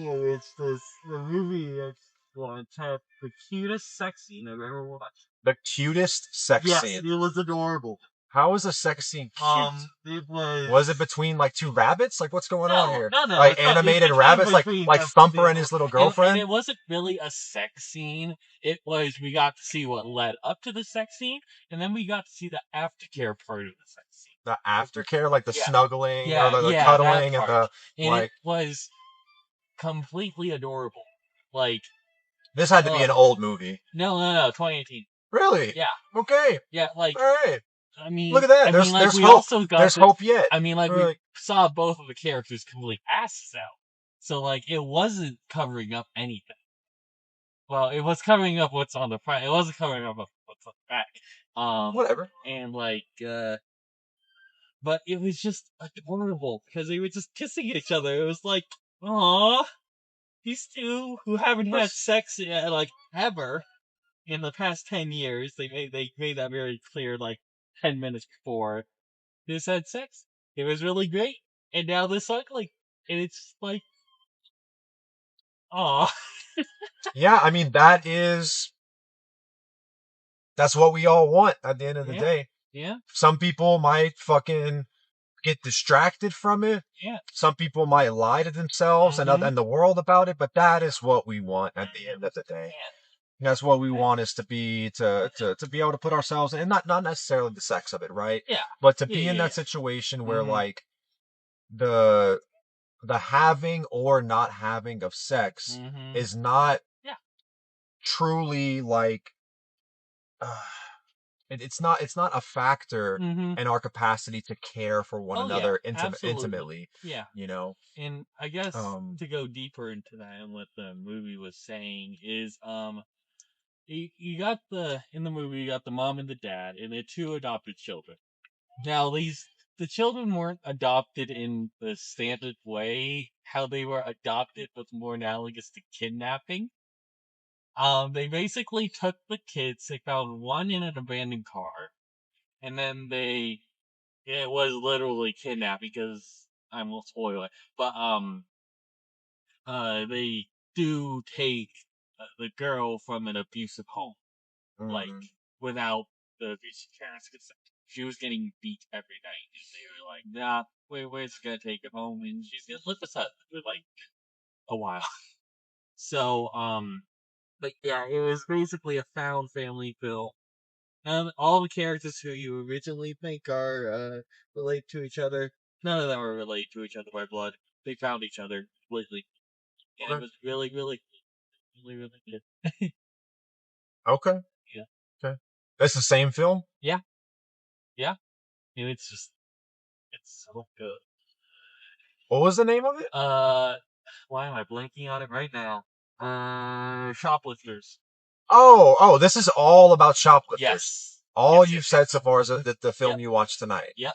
of which, the movie had the cutest sex scene I've ever watched. The cutest sex scene. It was adorable. How was a sex scene cute? It was. Was it between like 2 rabbits? Like, what's going on here? No. Like animated rabbits, like Thumper and his little girlfriend. And it wasn't really a sex scene. It was, we got to see what led up to the sex scene, and then we got to see the aftercare part of the sex scene. The aftercare, like the snuggling or the yeah, cuddling and the like. It was completely adorable. Like, this had to be an old movie. No, 2018. Really? Yeah. Okay. Yeah, like. All right. I mean, look at that. There's hope. There's hope yet. I mean, like, we saw both of the characters complete asses out. So, like, it wasn't covering up anything. Well, it was covering up what's on the front. It wasn't covering up what's on the back. Whatever. And, like, but it was just adorable because they were just kissing each other. It was like, aww, these two who haven't had sex yet, like, ever in the past 10 years. They made that very clear, like, 10 minutes before they just had sex. It was really great. And now they're cycling. And it's like, aw. Yeah, I mean, that's what we all want at the end of the day. Yeah. Some people might fucking get distracted from it. Yeah. Some people might lie to themselves and the world about it, but that is what we want at the end of the day. Yeah. That's what we want is to be able to put ourselves in, and not necessarily the sex of it, right? Yeah. But to be in that situation where like the having or not having of sex is not truly like it's not a factor in our capacity to care for one another intimately. Yeah. You know. And I guess to go deeper into that and what the movie was saying is you got in the movie you got the mom and the dad and their 2 adopted children. Now the children weren't adopted in the standard way how they were adopted, but more analogous to kidnapping. They basically took the kids, they found one in an abandoned car, and then it was literally kidnapped because I won't spoil it, but they do take the girl from an abusive home, like, without the abusive parents' consent. She was getting beat every night, and they were like, nah, we're just gonna take her home, and she's gonna live with us for, like, a while. So, but yeah, it was basically a found family film. All the characters who you originally think are, related to each other, none of them are related to each other by blood. They found each other completely. And it was really, really, really, really good. Okay. Yeah. Okay. That's the same film? Yeah. Yeah. And it's so good. What was the name of it? Why am I blanking on it right now? Shoplifters. Oh, this is all about Shoplifters. Yes. All you've said so far is the film you watched tonight. Yep.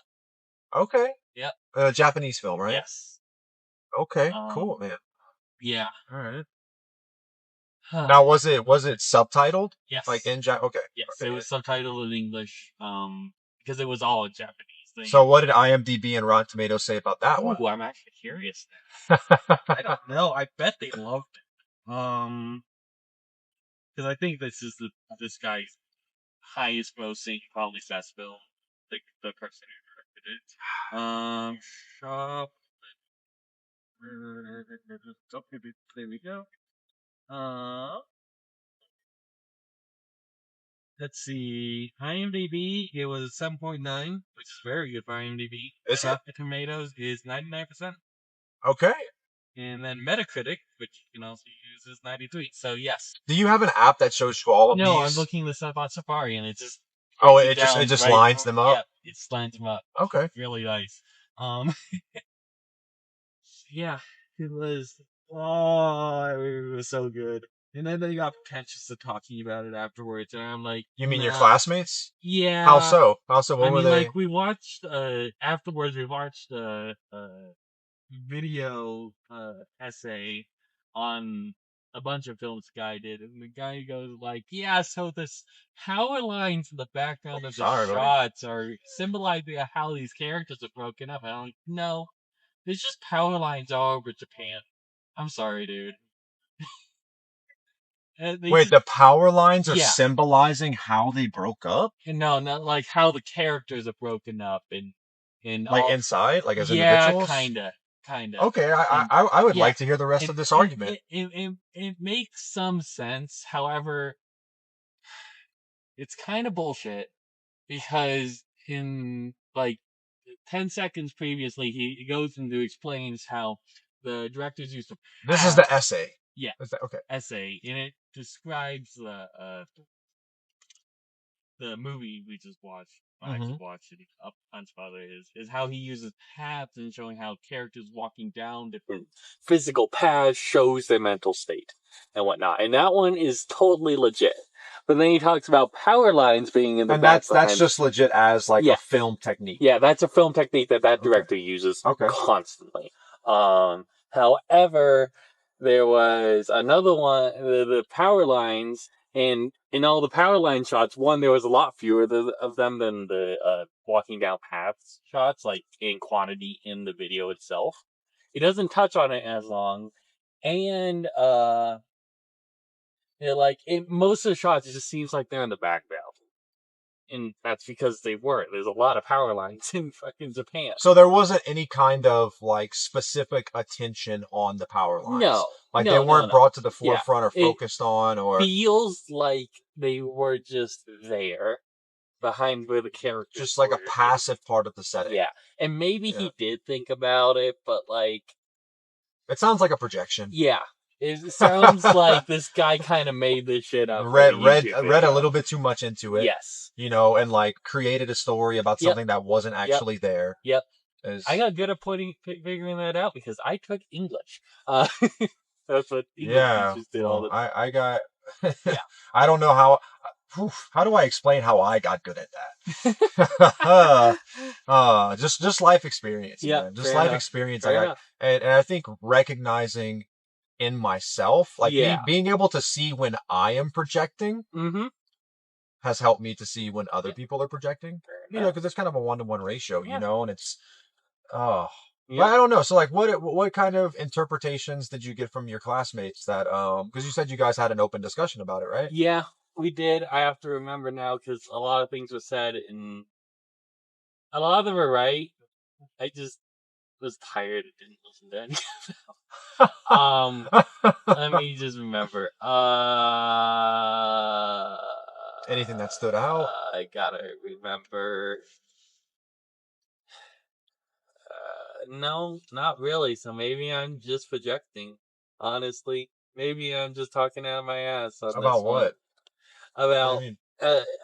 Okay. Yep. Japanese film, right? Yes. Okay. Cool, man. Yeah. All right. Now, was it subtitled? Yes. Like in Okay. Yes, Okay. it was subtitled in English. Because it was all in Japanese. So what did IMDb and Rotten Tomatoes say about that one? Ooh, I'm actually curious now. I don't know. I bet they loved it. Because I think this is this guy's highest grossing, probably best film. The person who directed it. Shop. There we go. Let's see. IMDb, it was 7.9, which is very good for IMDb. Is it? Rotten Tomatoes is 99%. Okay. And then Metacritic, which you can also use, is 93. So yes. Do you have an app that shows you all of these? No, I'm looking this up on Safari, and it just it just lines them up. Yeah, it lines them up. Okay. Really nice. Yeah, it was. Oh, it was so good. And then they got pretentious to talking about it afterwards, and I'm like, You mean your nah. classmates? Yeah. How so? What were they? Like, we watched, afterwards, we watched a video essay on a bunch of films the guy did, and the guy goes like, yeah, so this power lines in the background of the shots are symbolizing how these characters are broken up. And I'm like, no, there's just power lines all over Japan. I'm sorry, dude. Wait, the power lines are symbolizing how they broke up? No, not like how the characters are broken up and like all, inside, like as individuals. Kinda. Okay, I would like to hear the rest of this argument. It makes some sense. However, it's kind of bullshit because in like 10 seconds previously, he goes into explains how the directors used to. This is the essay. Yeah. Okay. Essay, and it describes the movie we just watched. I just watched it up on Spotify. Is how he uses paths and showing how characters walking down different physical paths shows their mental state and whatnot. And that one is totally legit. But then he talks about power lines being in the back. And that's just legit as like a film technique. Yeah, that's a film technique that director uses constantly. However, there was another one, the power lines, and in all the power line shots, there was a lot fewer of them than the walking down paths shots, like in quantity in the video itself. It doesn't touch on it as long, and most of the shots, it just seems like they're in the background. And that's because they weren't. There's a lot of power lines in fucking Japan. So there wasn't any kind of like specific attention on the power lines. No. They weren't brought to the forefront or focused on, or feels like they were just there behind where the characters just like a passive part of the setting. Yeah. And maybe he did think about it, but like it sounds like a projection. Yeah. It sounds like this guy kind of made this shit up. Read a little bit too much into it. Yes. And like created a story about something that wasn't actually there. Yep. I got good at figuring that out because I took English. That's what English teachers did all the time. I got. I don't know how. How do I explain how I got good at that? Just life experience. Yeah. Just life experience. And I think recognizing in myself, like being able to see when I am projecting has helped me to see when other people are projecting. Because it's kind of a 1-to-1 ratio, and it's I don't know. So like what kind of interpretations did you get from your classmates that because you said you guys had an open discussion about it, right? Yeah, we did. I have to remember now because a lot of things were said and a lot of them were right. I just was tired and didn't listen to any of them. Let me just remember. Anything that stood out? I gotta remember. No, not really. So maybe I'm just projecting. Honestly, maybe I'm just talking out of my ass. About what? About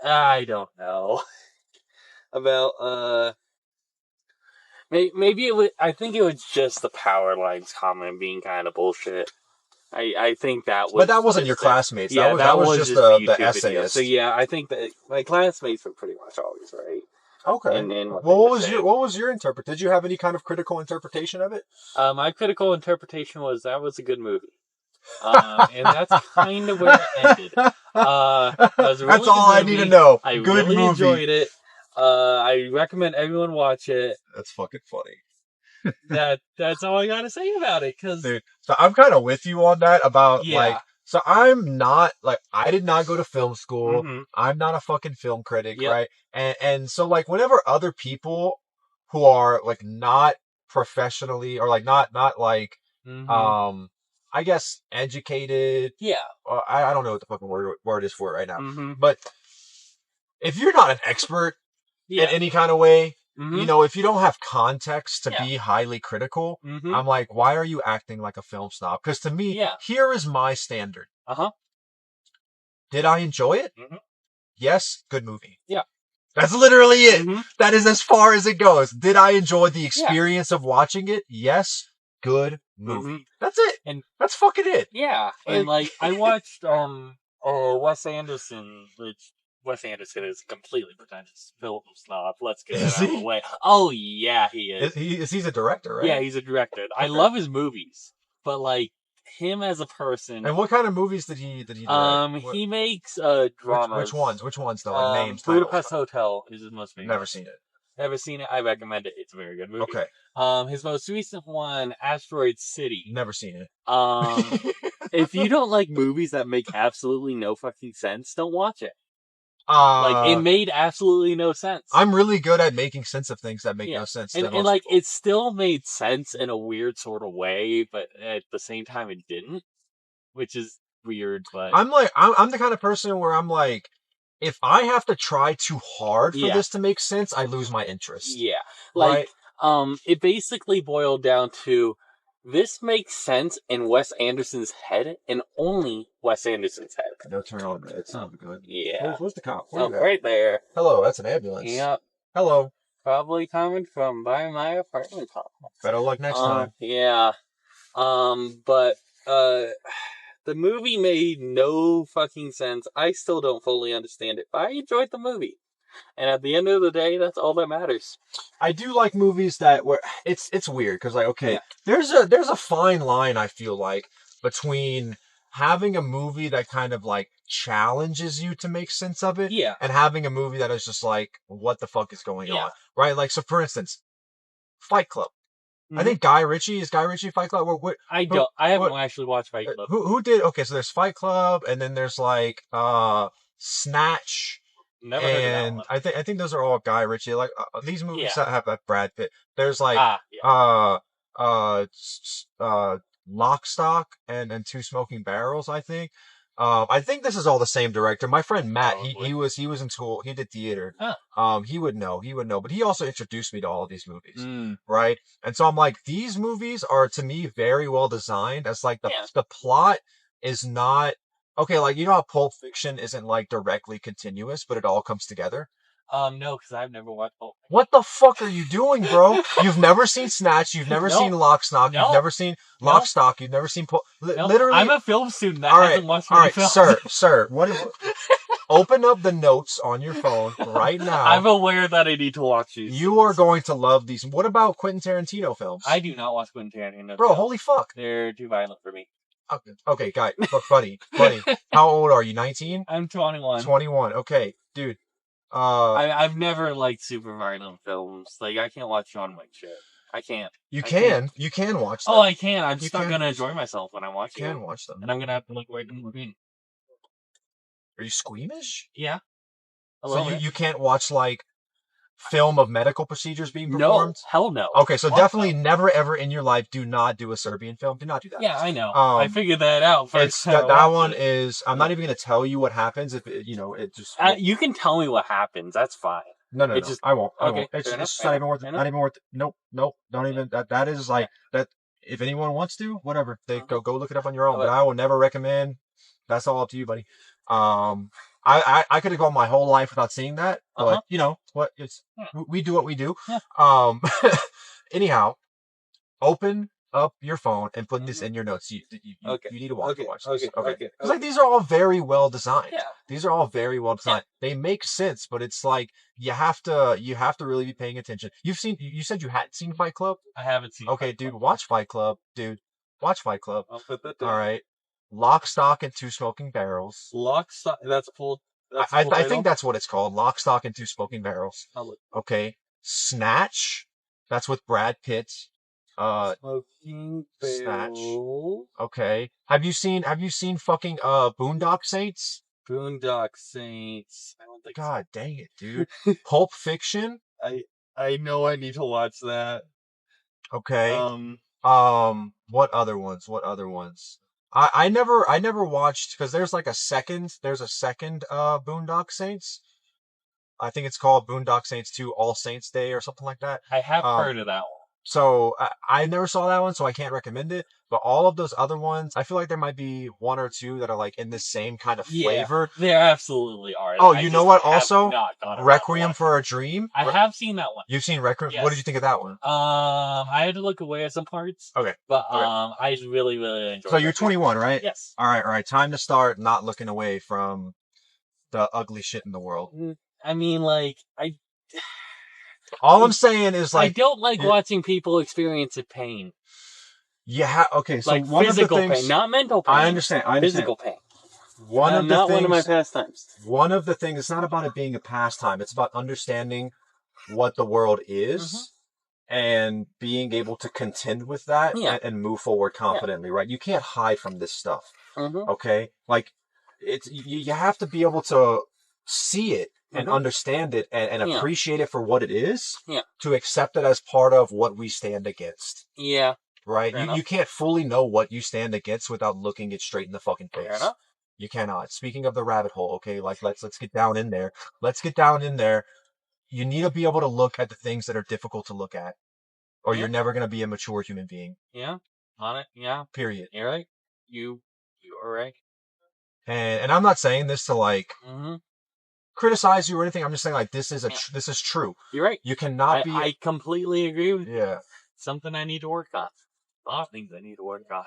I don't know. About maybe it was. I think it was just the power lines comment being kind of bullshit. I think that was. But that wasn't your classmates. That was just the essayist. So yeah, I think that my classmates were pretty much always right. Okay. And Well, what was your interpret? Did you have any kind of critical interpretation of it? My critical interpretation was that was a good movie. And that's kind of where it ended. That was a really That's all good I movie. need to know. I Good really movie. enjoyed it. I recommend everyone watch it. That's fucking funny. That's all I gotta say about it. Cause Dude, so I'm kind of with you on that about Yeah. like. So I'm not like I did not go to film school. Mhm. I'm not a fucking film critic, Yep. right? And so like whenever other people who are like not professionally or like not like Mhm. I guess educated. Yeah. I don't know what the fucking word is for it right now. Mhm. But if you're not an expert Yeah. in any kind of way, Mhm. you know, if you don't have context to Yeah. be highly critical, Mhm. I'm like, why are you acting like a film snob? Because to me, Yeah. here is my standard. Uh-huh. Did I enjoy it? Mhm. Yes, good movie. Yeah. That's literally it. Mhm. That is as far as it goes. Did I enjoy the experience of watching it? Yes, good movie. Mhm. That's it. And That's fucking it. yeah, and like I watched Wes Anderson, which Wes Anderson is a completely pretentious film snob. Let's get Is that out of he? the way. Oh yeah, he is. He's a director, right? Yeah, he's a director. I love his movies, but like him as a person, And what kind of movies did he direct? What- he makes dramas. which ones? Which ones though? Like names, titles. Budapest Hotel is his most famous. Never seen it. Never seen it. I recommend it. It's a very good movie. Okay. His most recent one, Asteroid City. Never seen it. If you don't like movies that make absolutely no fucking sense, don't watch it. Like It made absolutely no sense. I'm really good at making sense of things that make Yeah. no sense. and like it still made sense in a weird sort of way, but at the same time it didn't, which is weird. But I'm the kind of person where I'm like, if I have to try too hard for Yeah. this to make sense, I lose my interest. yeah, Right? it basically boiled down to this makes sense in Wes Anderson's head and only Wes Anderson's head. No, turn on. It sounds good. Yeah. Where's the cop? Where Oh, you at? right there. Hello, that's an ambulance. Yep. Hello. Probably coming from by my apartment complex. Better luck next time. Yeah. But the movie made no fucking sense. I still don't fully understand it, but I enjoyed the movie. And at the end of the day, that's all that matters. I do like movies that where it's weird because like okay, Yeah. there's a fine line I feel like between having a movie that kind of like challenges you to make sense of it, Yeah. and having a movie that is just like what the fuck is going Yeah. on, right? Like so, for instance, Fight Club. I Mhm. think Guy Ritchie Fight Club. I haven't actually watched Fight Club. Who did? Okay, so there's Fight Club, and then there's like Snatch. Never heard of that And one. I think those are all Guy Ritchie. Like these movies Yeah. that have that Brad Pitt. There's like Yeah. Lock, Stock, and Two Smoking Barrels. I think. I think this is all the same director. My friend Matt, Probably. he was in school. He did theater. Huh. He would know. But he also introduced me to all of these movies, Mm. right? And so I'm like, these movies are to me very well designed. As like Yeah. the plot is not. Okay, like, you know how Pulp Fiction isn't, like, directly continuous, but it all comes together? No, because I've never watched Pulp. What the fuck are you doing, bro? You've never seen Snatch, you've never No. seen Lock, Stock, No. you've never seen No. Lock, Stock, you've never seen Pulp... No, Literally... I'm a film student that all right, hasn't watched all many right, films. sir, what is... Open up the notes on your phone right now. I'm aware that I need to watch these. You are going to love these. What about Quentin Tarantino films? I do not watch Quentin Tarantino. Bro, films. holy fuck. They're too violent for me. Okay, guy, buddy, how old are you, 19? I'm 21. 21, okay, dude. I've never liked super violent films. Like, I can't watch John Wick shit. I can't. You I can can't. watch them. Oh, I can. I'm You just not can. gonna enjoy myself when I'm watching You can it. watch them. And I'm gonna have to look right in the movie. Are you squeamish? Yeah. So you can't watch like film of medical procedures being performed? No, hell no. Okay, so What definitely never ever in your life do not do a Serbian film. Do not do that. Yeah, I know. I figured that out It's first. that one is. I'm not even going to tell you what happens if it, it just. You can tell me what happens. That's fine. No, It's just- I won't. I okay, won't. It's fair enough, just fair not even worth it. enough. Not even worth it. Nope. Don't even. That is like that. If anyone wants to, whatever, they go look it up on your own. But I will never recommend. That's all up to you, buddy. I could have gone my whole life without seeing that, but you know what? It's we do what we do. Yeah. Anyhow, open up your phone and put this in your notes. You Okay. need to watch this. Okay. Because like these are all very well designed. Yeah. These are all very well designed. They make sense, but it's like you have to really be paying attention. You said you hadn't seen Fight Club? I haven't seen. Okay, Fight dude, Club. watch Fight Club, dude. Watch Fight Club. I'll put that down. All right. Lock, Stock, and Two Smoking Barrels. Lock, Stock. That's full. I think that's what it's called. Lock, Stock, and Two Smoking Barrels. Okay. Snatch. That's with Brad Pitt. Smoking Snatch. Barrel. Okay. Have you seen fucking Boondock Saints? Boondock Saints. I don't think God dang it, dude. Pulp Fiction. I know I need to watch that. Okay. What other ones? I never watched, because there's a second Boondock Saints. I think it's called Boondock Saints 2 All Saints Day or something like that. I have heard of that one. So I never saw that one, so I can't recommend it. But all of those other ones, I feel like there might be one or two that are like in the same kind of flavor. There absolutely are. Oh, you know what? Also, Requiem Requiem for a Dream. I have seen that one. You've seen Requiem? Yes. What did you think of that one? I had to look away at some parts. Okay. But I really, really enjoyed it. So you're 21, right? Yes. All right. Time to start not looking away from the ugly shit in the world. I mean, like, All I'm saying is, like, I don't like watching people experience pain. Yeah. Okay. So like one physical of the things, pain, not mental pain. I understand. Physical pain. One of my pastimes. One of the things. It's not about it being a pastime. It's about understanding what the world is and being able to contend with that and move forward confidently. Right. You can't hide from this stuff. Okay. Like, you have to be able to see it and understand it and appreciate it for what it is to accept it as part of what we stand against. Yeah. Right? You can't fully know what you stand against without looking it straight in the fucking face. Fair enough. You cannot. Speaking of the rabbit hole, okay, like let's get down in there. Let's get down in there. You need to be able to look at the things that are difficult to look at, or you're never going to be a mature human being. Yeah. On it. Yeah. Period. You're right. You are right. And I'm not saying this to like criticize you or anything. I'm just saying, like, this is this is true. You're right. You cannot be. I completely agree with you. Yeah. Something I need to work on. A lot of things I need to work on.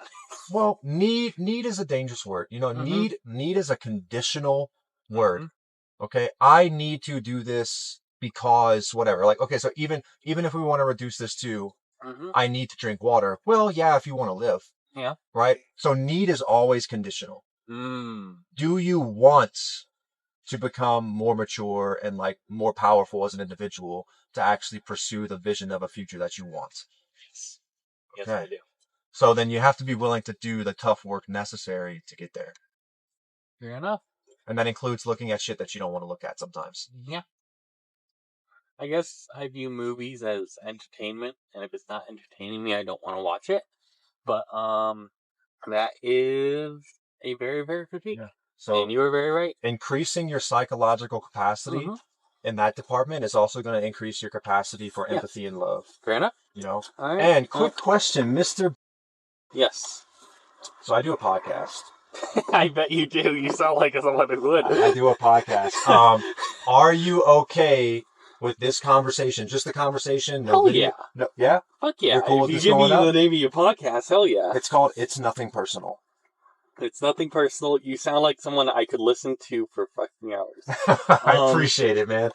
Well, need is a dangerous word. You know, need is a conditional word. Okay, I need to do this because whatever. Like, okay, so even if we want to reduce this to, I need to drink water. Well, yeah, if you want to live. Yeah. Right. So need is always conditional. Do you want to become more mature and like more powerful as an individual to actually pursue the vision of a future that you want? Yes. Okay. Yes, I do. So then you have to be willing to do the tough work necessary to get there. Fair enough. And that includes looking at shit that you don't want to look at sometimes. Yeah. I guess I view movies as entertainment, and if it's not entertaining me, I don't want to watch it. But that is a very, very critique. Yeah. So, and you were very right. Increasing your psychological capacity in that department is also going to increase your capacity for empathy and love. Fair enough. You know? All right. And quick question, Mr. Yes. So I do a podcast. I bet you do. You sound like someone who would. I do a podcast. Are you okay with this conversation? Just the conversation? Hell yeah. No, yeah? Fuck yeah. You're cool with if you this give me going the up? name of your podcast, hell yeah. It's called It's Nothing Personal. It's nothing personal. You sound like someone I could listen to for fucking hours. I appreciate it, man.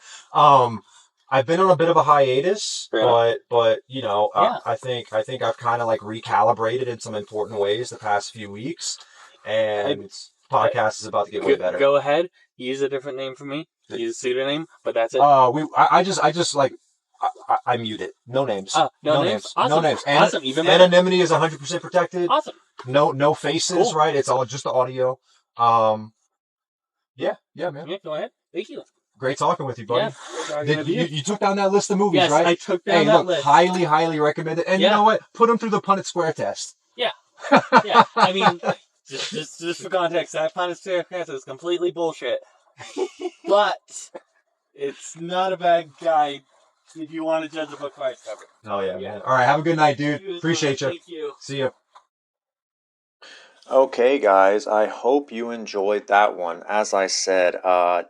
I've been on a bit of a hiatus, but you know, I think I've kind of like recalibrated in some important ways the past few weeks, and podcast is about to get way better. Go ahead, use a different name for me. Use a pseudonym, but that's it. I just like I mute it. No names. No names. Awesome. No names. Awesome. Even better. Anonymity is 100% protected. Awesome. No faces. Cool. Right? It's all just the audio. Yeah, man. Yeah, go ahead. Thank you. Great talking with you, buddy. Yeah, you took down that list of movies, yes, right? I took down that list. Highly recommended. And you know what? Put them through the Punnett Square test. Yeah. Yeah. I mean, just for context, that Punnett Square test is completely bullshit. But it's not a bad guide if you want to judge a book by its cover. Oh yeah, man. All right, have a good night, dude. Appreciate you. Thank you. See you. Okay, guys, I hope you enjoyed that one. As I said, highly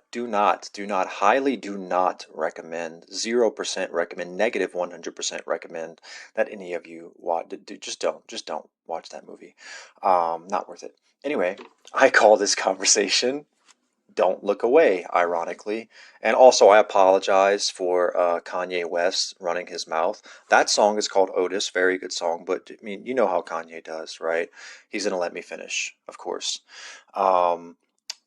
do not recommend, 0% recommend, negative 100% recommend that any of you watch. Just don't watch that movie. Not worth it. Anyway, I call this conversation Don't Look Away, ironically. And also, I apologize for Kanye West running his mouth. That song is called Otis, very good song, but I mean, you know how Kanye does, right? He's gonna let me finish, of course.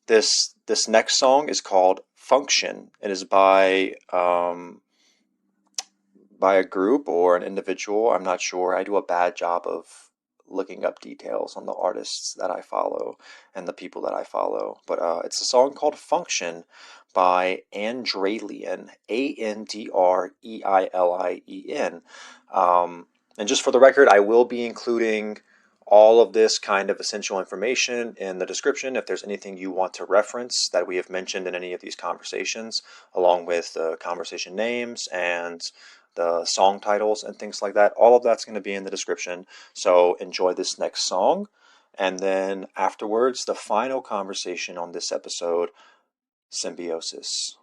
This next song is called Function. It is by a group or an individual. I'm not sure. I do a bad job of looking up details on the artists that I follow and the people that I follow. But it's a song called Function by Andreilien, Andreilien. And just for the record, I will be including all of this kind of essential information in the description if there's anything you want to reference that we have mentioned in any of these conversations, along with the conversation names and the song titles and things like that. All of that's going to be in the description. So enjoy this next song. And then afterwards, the final conversation on this episode, Symbiosis.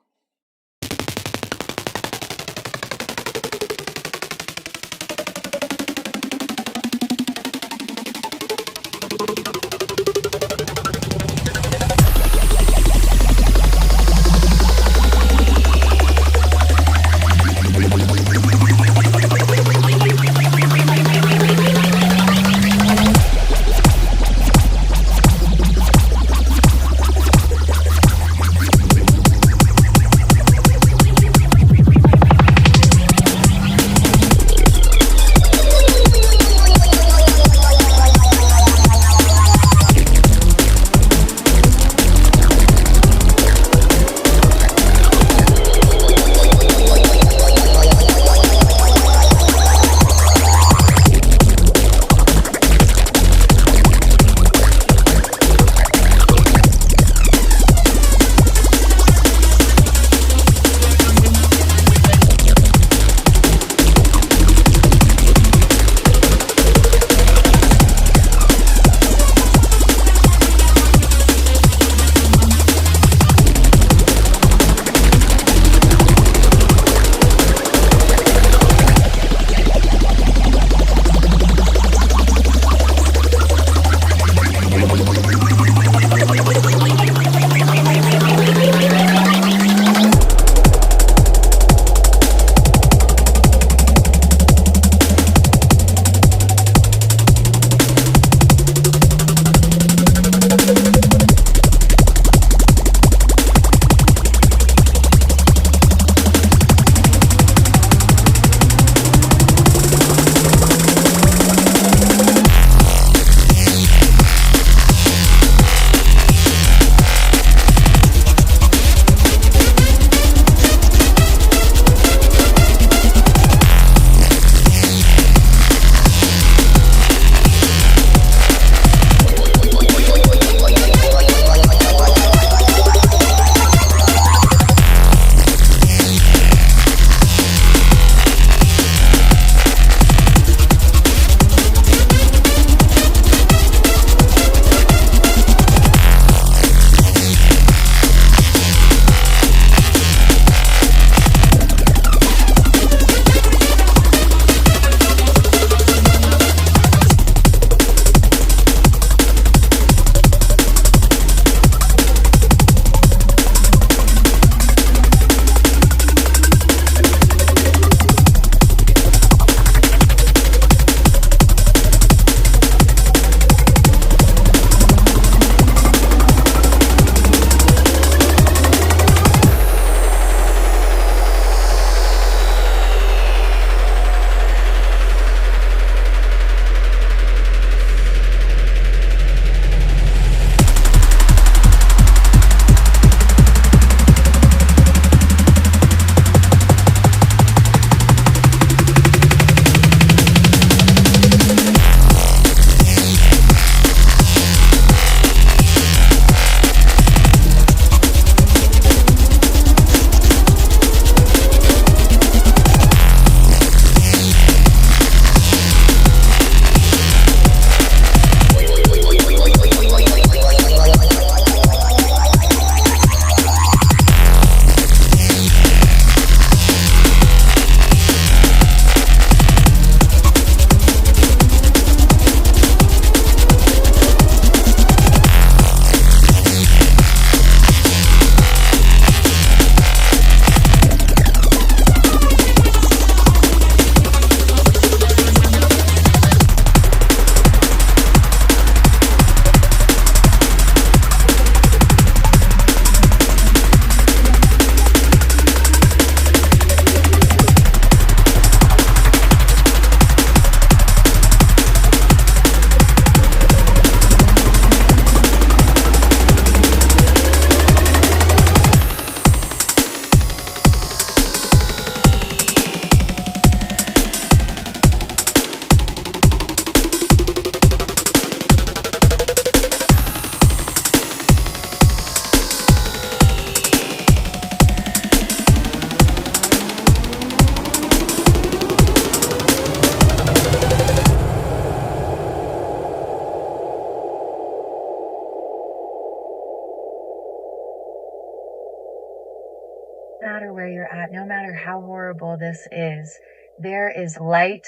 where you're at, no matter how horrible this is, there is light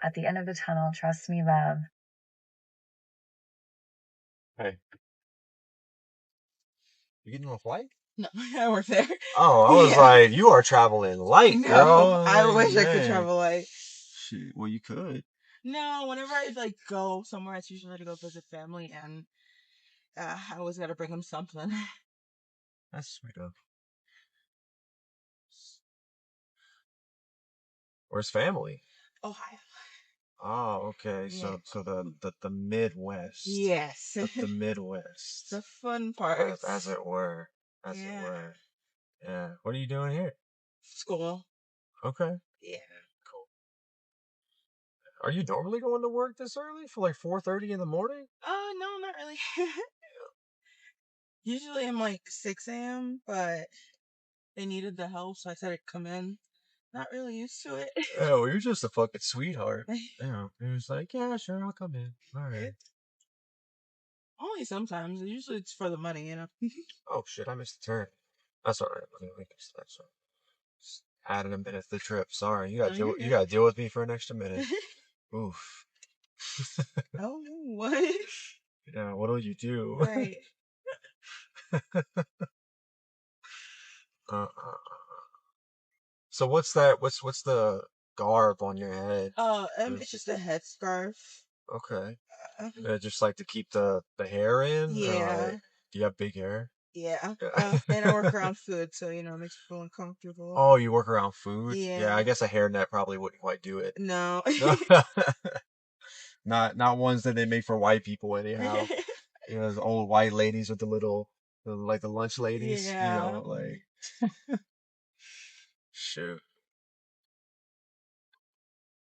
at the end of the tunnel. Trust me, love. Hey. You getting on a flight? No, I work there. Oh, I was Yeah. like, you are traveling light, No, girl. I Like, wish I could dang. travel light. Shit, well, you could. No, whenever I like go somewhere, it's usually to go visit family, and I always gotta bring them something. That's sweet of. Where's family? Ohio. Oh, okay. Yeah. So the Midwest. Yes. The Midwest. The fun part. As it were. As it were. Yeah. What are you doing here? School. Okay. Yeah. Cool. Are you normally going to work this early for like 4:30 in the morning? No, not really. Usually I'm like 6 a.m., but they needed the help, so I said I'd come in. Not really used to it. Oh, you're just a fucking sweetheart. Yeah. He was like, yeah, sure, I'll come in. All right. Only sometimes. Usually it's for the money, you know. Oh shit, I missed the turn. That's all right. We can start. So, just added a minute to the trip. Sorry, you gotta deal with me for an extra minute. Oof. Oh, what? Yeah, what'll you do? Right. So what's that? What's the garb on your head? It's just a headscarf. Okay. Just like to keep the hair in? Yeah. Like, do you have big hair? Yeah. And I work around food, so you know it makes me feel uncomfortable. Oh, you work around food? Yeah. I guess a hairnet probably wouldn't quite do it. No. Not ones that they make for white people anyhow. You know, those old white ladies with like the lunch ladies. Yeah. You know, like shoot.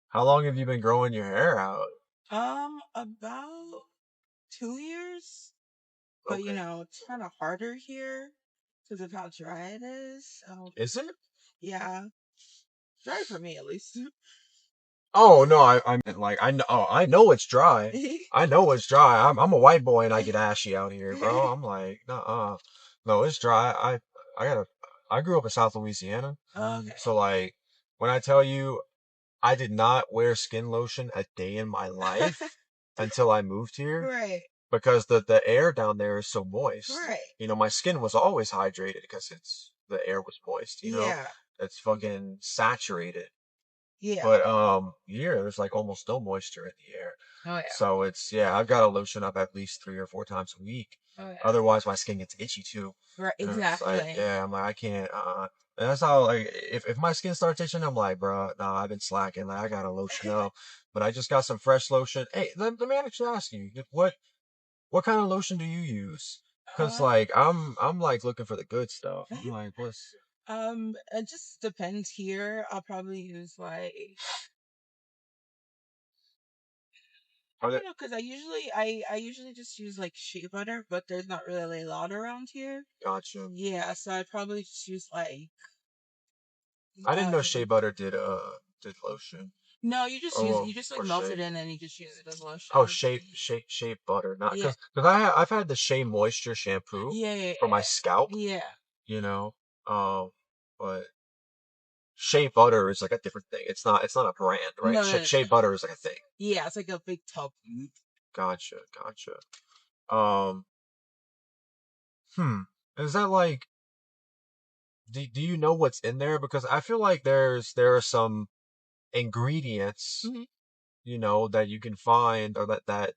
How long have you been growing your hair out? About 2 years. But Okay. you know, it's kind of harder here because of how dry it is. Is it? Yeah. Dry for me, at least. Oh no, I meant like I know it's dry. I know it's dry. I'm a white boy and I get ashy out here, bro. I'm like, nuh-uh. No, it's dry. I grew up in South Louisiana. Okay. So like when I tell you I did not wear skin lotion a day in my life until I moved here. Right. Because the air down there is so moist. Right. You know, my skin was always hydrated because the air was moist, you know? Yeah. It's fucking saturated. Yeah. But here there's like almost no moisture in the air. Oh yeah. So I've got to lotion up at least 3 or 4 times a week. Oh yeah. Otherwise my skin gets itchy too. Right. And it's Exactly. like, yeah, I'm like I can't and that's how like if my skin starts itching, I'm like, bro, nah, I've been slacking. Like I gotta lotion up. But I just got some fresh lotion. Hey, let me actually ask you, what kind of lotion do you use? Cause like I'm like looking for the good stuff. I'm like, what's It just depends here. I'll probably use like I don't know, cause I usually just use like shea butter, but there's not really a lot around here. Gotcha. Yeah, so I'd probably just use like I didn't know shea butter did lotion. No, you just use it. You just like melt shea. it in and you just use it as lotion. Oh, shea butter, not Yeah. because I've had the Shea Moisture shampoo Yeah. for my scalp. Yeah. You know, but shea butter is like a different thing. It's not a brand, right? No, Shea butter is like a thing. Yeah, it's like a big tub. Gotcha. Is that like? Do you know what's in there? Because I feel like there are some ingredients, Mhm. you know, that you can find or that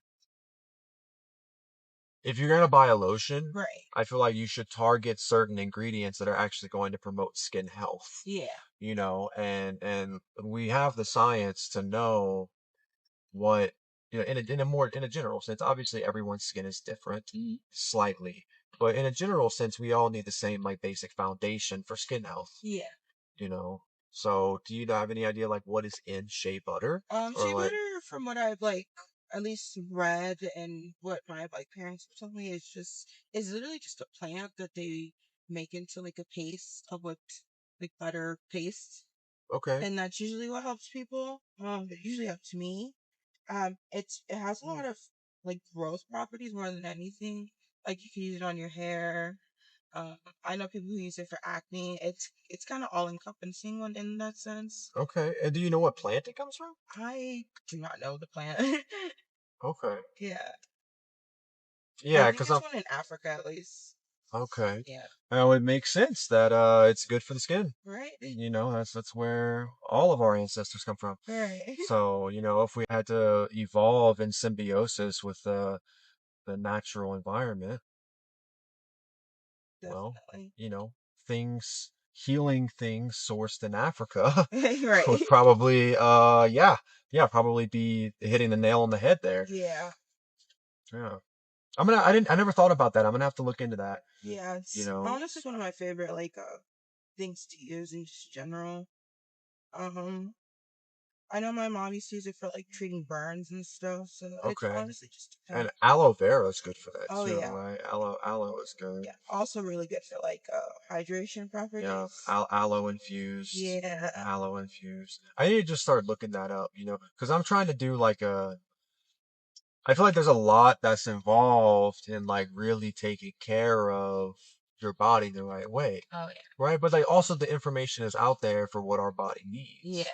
if you're gonna buy a lotion, Right. I feel like you should target certain ingredients that are actually going to promote skin health. Yeah. You know, and we have the science to know what you know in a general sense. Obviously, everyone's skin is different, slightly, but in a general sense, we all need the same like basic foundation for skin health. Yeah. You know. So, do you have any idea like what is in shea butter? Shea butter, from what I've like at least read and what my like parents told me, is literally just a plant that they make into like a paste of whipped like butter paste. Okay. And that's usually what helps people. It usually helps me. It has a lot of like growth properties more than anything. Like you can use it on your hair. I know people who use it for acne. It's kind of all encompassing one in that sense. Okay. And do you know what plant it comes from? I do not know the plant. Okay. Yeah. Yeah, I think because there's I'm one in Africa at least. okay. Yeah. It makes sense that it's good for the skin. Right. You know, that's where all of our ancestors come from. Right. So, you know, if we had to evolve in symbiosis with the natural environment, well, Definitely. you know, healing things sourced in Africa Right. would probably, probably be hitting the nail on the head there. Yeah. Yeah. I never thought about that. I'm gonna have to look into that. Yeah. You It's know, honestly one of my favorite things to use in just general. Um, I know my mom used to use it for like treating burns and stuff, so it's okay. honestly just And aloe vera is good for that oh too, yeah. right? Aloe is good. Yeah. Also really good for hydration Yeah, properties. aloe infused. Yeah. Aloe infused. I need to just start looking that up, you know, because I'm trying to do I feel like there's a lot that's involved in like really taking care of your body the right way, Oh yeah. right? But like also the information is out there for what our body needs. Yeah.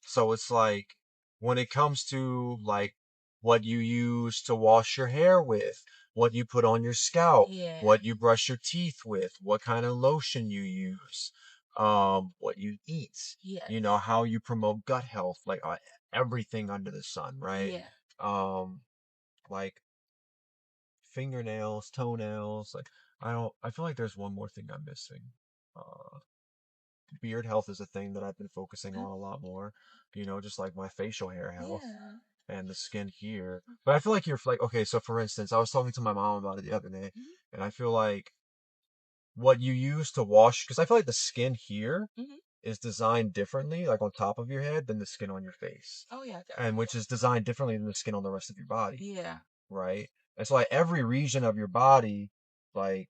So it's like when it comes to like what you use to wash your hair with, what you put on your scalp, Yeah. what you brush your teeth with, what kind of lotion you use, what you eat, Yeah. you know, how you promote gut health, like everything under the sun, right? Yeah. Um, like fingernails, toenails, like I feel like there's one more thing I'm missing. Uh, beard health is a thing that I've been focusing on a lot more, you know, just like my facial hair health Yeah. and the skin here. But I feel like you're like, okay, so for instance, I was talking to my mom about it the other day, and I feel like what you use to wash, because I feel like the skin here Mhm. is designed differently, like on top of your head, than the skin on your face, Oh yeah. and which is designed differently than the skin on the rest of your body, Yeah. right? And so like every region of your body, like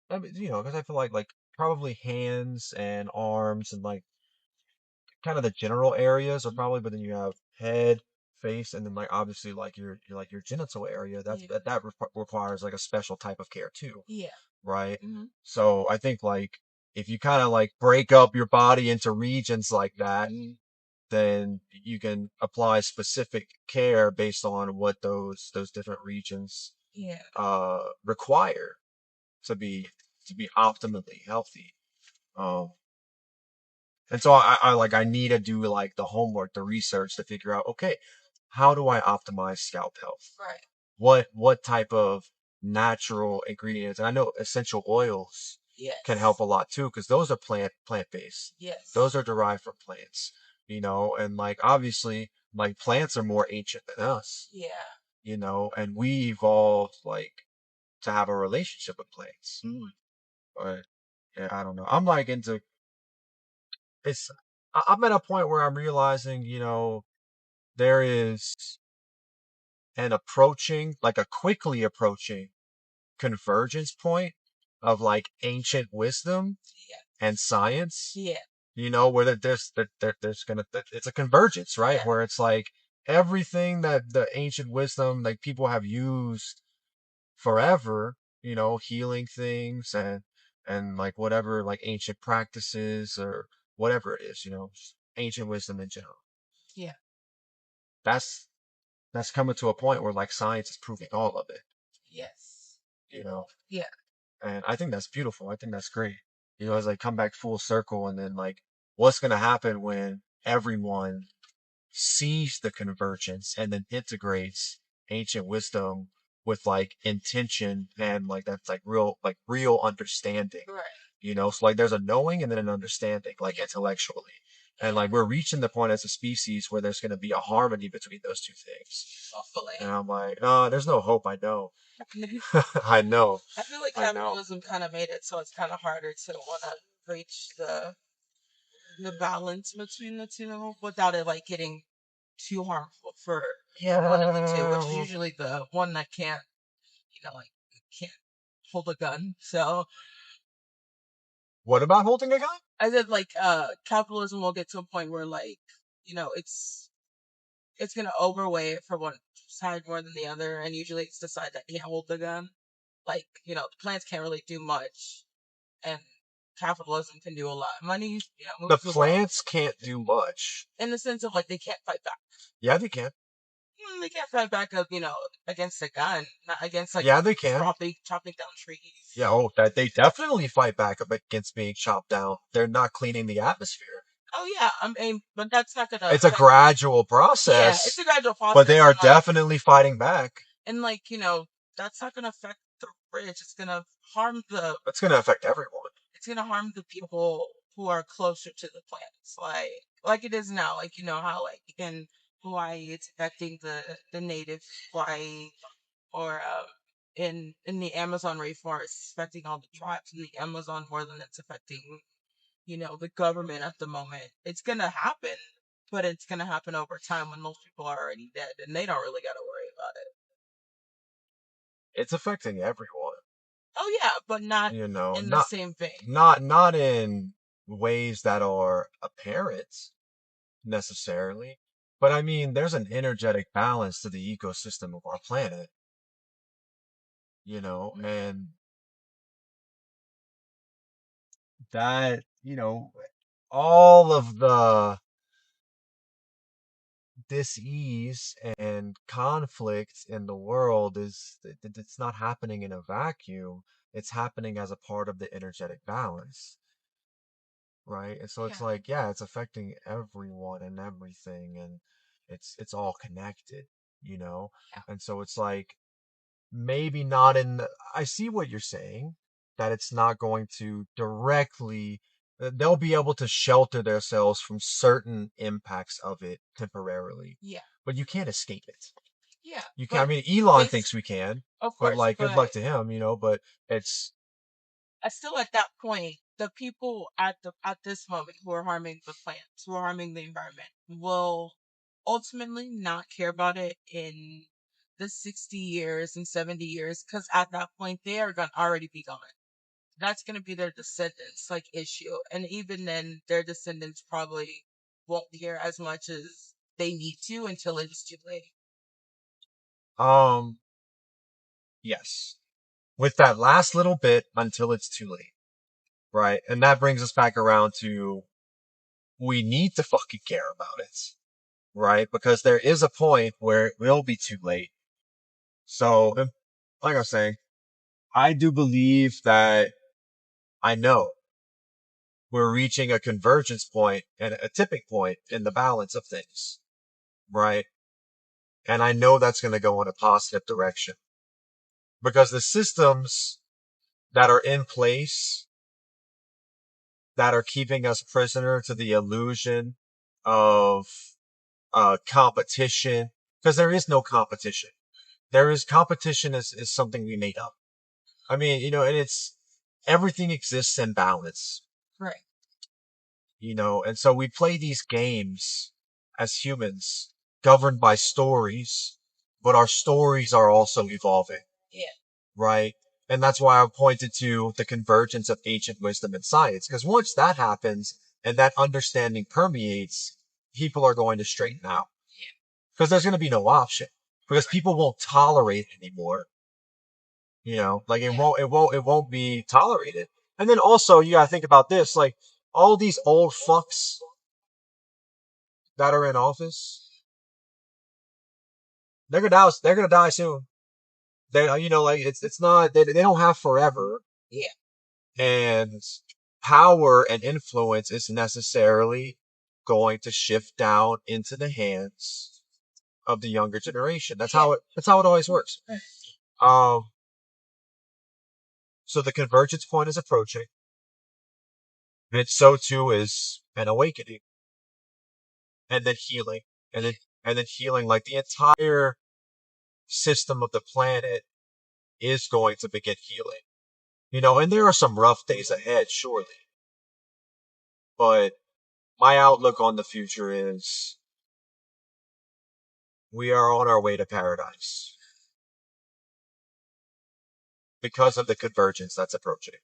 I mean, you know, because I feel like probably hands and arms and like kind of the general areas are probably, but then you have head, face, and then like obviously like your genital area. Yeah. That requires like a special type of care too, Yeah. right? Mhm. So I think like if you kind of like break up your body into regions like that, then you can apply specific care based on what those different regions Yeah. require to be optimally healthy. Um, and so I need to do like the homework, the research to figure out, okay, how do I optimize scalp health? Right. What type of natural ingredients? And I know essential oils Yes. can help a lot too, because those are plant based. Yes. Those are derived from plants, you know, and like obviously like plants are more ancient than us, Yeah. you know, and we evolved like to have a relationship with plants. But yeah, I don't know. I'm like into it's I'm at a point where I'm realizing, you know, there is an approaching, like a quickly approaching convergence point of like ancient wisdom and science, Yeah. you know, where there's gonna, it's a convergence, right? Yeah. Where it's like everything that the ancient wisdom, like people have used forever, you know, healing things and like whatever, like ancient practices or whatever it is, you know, ancient wisdom in general. Yeah. That's that's coming to a point where like science is proving all of it, Yes. you know. Yeah. And I think that's beautiful. I think that's great. You know, as like come back full circle and then like what's gonna happen when everyone sees the convergence and then integrates ancient wisdom with like intention and like that's like real understanding. Right. You know, so like there's a knowing and then an understanding, like intellectually. And like we're reaching the point as a species where there's gonna be a harmony between those two things. Hopefully. And I'm like, there's no hope, I know. I know. I feel like I know. capitalism kind of made it so it's kind of harder to want to reach the balance between the two without it like getting too harmful for one of the two, which is usually the one that can't, can't hold a gun. So What about holding a gun? I said capitalism will get to a point where it's gonna overweigh it for one side more than the other, and usually it's the side that can't hold the gun. The plants can't really do much and capitalism can do a lot of money. You know, The moves the world plants can't do much. in the sense of like they can't fight back. Yeah, they can. They can't fight back up, against a gun, not against like Yeah, they can. chopping down trees. Yeah, that they definitely fight back up against being chopped down. They're not cleaning the atmosphere. Oh yeah, I mean, but that's not gonna. It's a gradual process. Yeah, it's a gradual process. But they are and, like, definitely fighting back. And that's not gonna affect the rich. It's gonna harm the. It's gonna affect everyone. It's gonna harm the people who are closer to the planets, like it is now. Like how like in Hawaii, it's affecting the native Hawaii, or in the Amazon rainforest, it's affecting all the tribes in the Amazon more than it's affecting the government at the moment. It's gonna happen, but it's gonna happen over time when most people are already dead, and they don't really gotta worry about it. It's affecting everyone. Oh yeah, but not You know, in the same vein. not in ways that are apparent necessarily. But I mean, there's an energetic balance to the ecosystem of our planet. And that, all of the dis-ease and conflict in the world it's not happening in a vacuum. It's happening as a part of the energetic balance, right? And so it's Yeah. like, yeah, it's affecting everyone and everything, and it's all connected, Yeah. And so it's like, maybe not I see what you're saying, that it's not going to directly, they'll be able to shelter themselves from certain impacts of it temporarily. Yeah. But you can't escape it. Yeah. You can. I mean, Elon thinks we can, Of but course, like, good luck but to him, but it's, still at that point, the people at this moment who are harming the plants, who are harming the environment, will ultimately not care about it in the 60 years and 70 years, because at that point they are gonna already be gone. That's gonna be their descendants like issue, and even then, their descendants probably won't hear as much as they need to until it's too late. yes. With that last little bit, until it's too late. Right? And that brings us back around to, we need to fucking care about it. Right? Because there is a point where it will be too late. So, like I was saying, I do believe that, I know we're reaching a convergence point and a tipping point in the balance of things. Right? And I know that's going to go in a positive direction. Because the systems that are in place, that are keeping us prisoner to the illusion of competition, because there is no competition. Competition is something we made up. I mean, and everything exists in balance. Right. And so we play these games as humans, governed by stories, but our stories are also evolving. Yeah. Right? And that's why I pointed to the convergence of ancient wisdom and science, because once that happens and that understanding permeates, people are going to straighten out. Because there's going to be no option. Because people won't tolerate it anymore. Like it won't be tolerated. And then also, you gotta think about this, like, all these old fucks that are in office, they're gonna die soon. They, like, it's not, they don't have forever. Yeah. And power and influence is necessarily going to shift down into the hands of the younger generation. That's how it always works. So the convergence point is approaching. And so too is an awakening. And then healing. And then healing, like, the entire system of the planet is going to begin healing. And there are some rough days ahead, surely. But my outlook on the future is, we are on our way to paradise. Because of the convergence that's approaching.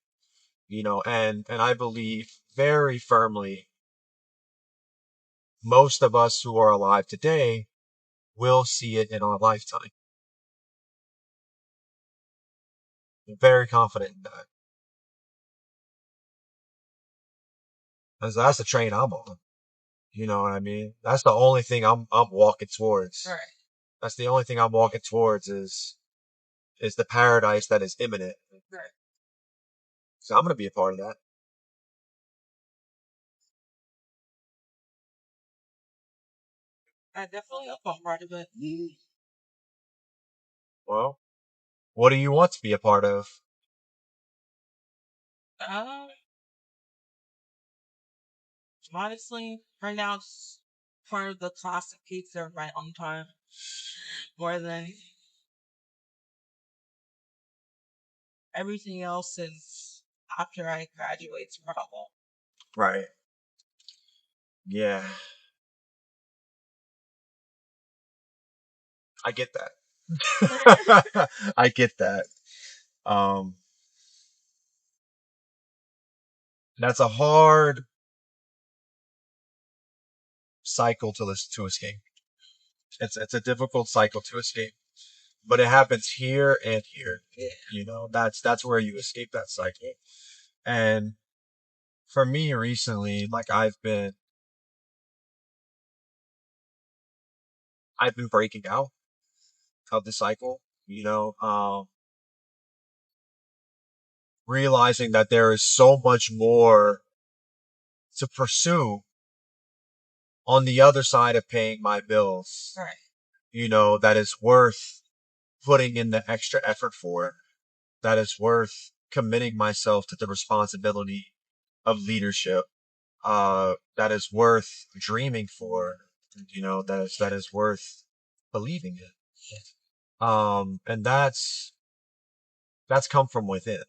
And I believe very firmly, most of us who are alive today will see it in our lifetime. I'm very confident in that. That's the train I'm on. You know what I mean? That's the only thing I'm walking towards. Right. That's the only thing I'm walking towards is the paradise that is imminent. Right. So I'm gonna be a part of that. I definitely hope I'm part of it. Well, what do you want to be a part of? Uh, honestly, right now it's part of the classic pizza right on time. More than everything else is after I graduate's problem. Right. Yeah. I get that. I get that. Um, that's a hard cycle to escape. It's a difficult cycle to escape, but it happens here and here. You know, that's where you escape that cycle. And for me recently, like I've been breaking out of the cycle, you know, realizing that there is so much more to pursue on the other side of paying my bills, Right. you know, that is worth putting in the extra effort for, that is worth committing myself to the responsibility of leadership, that is worth dreaming for, you know, that is worth believing in. And that's come from within,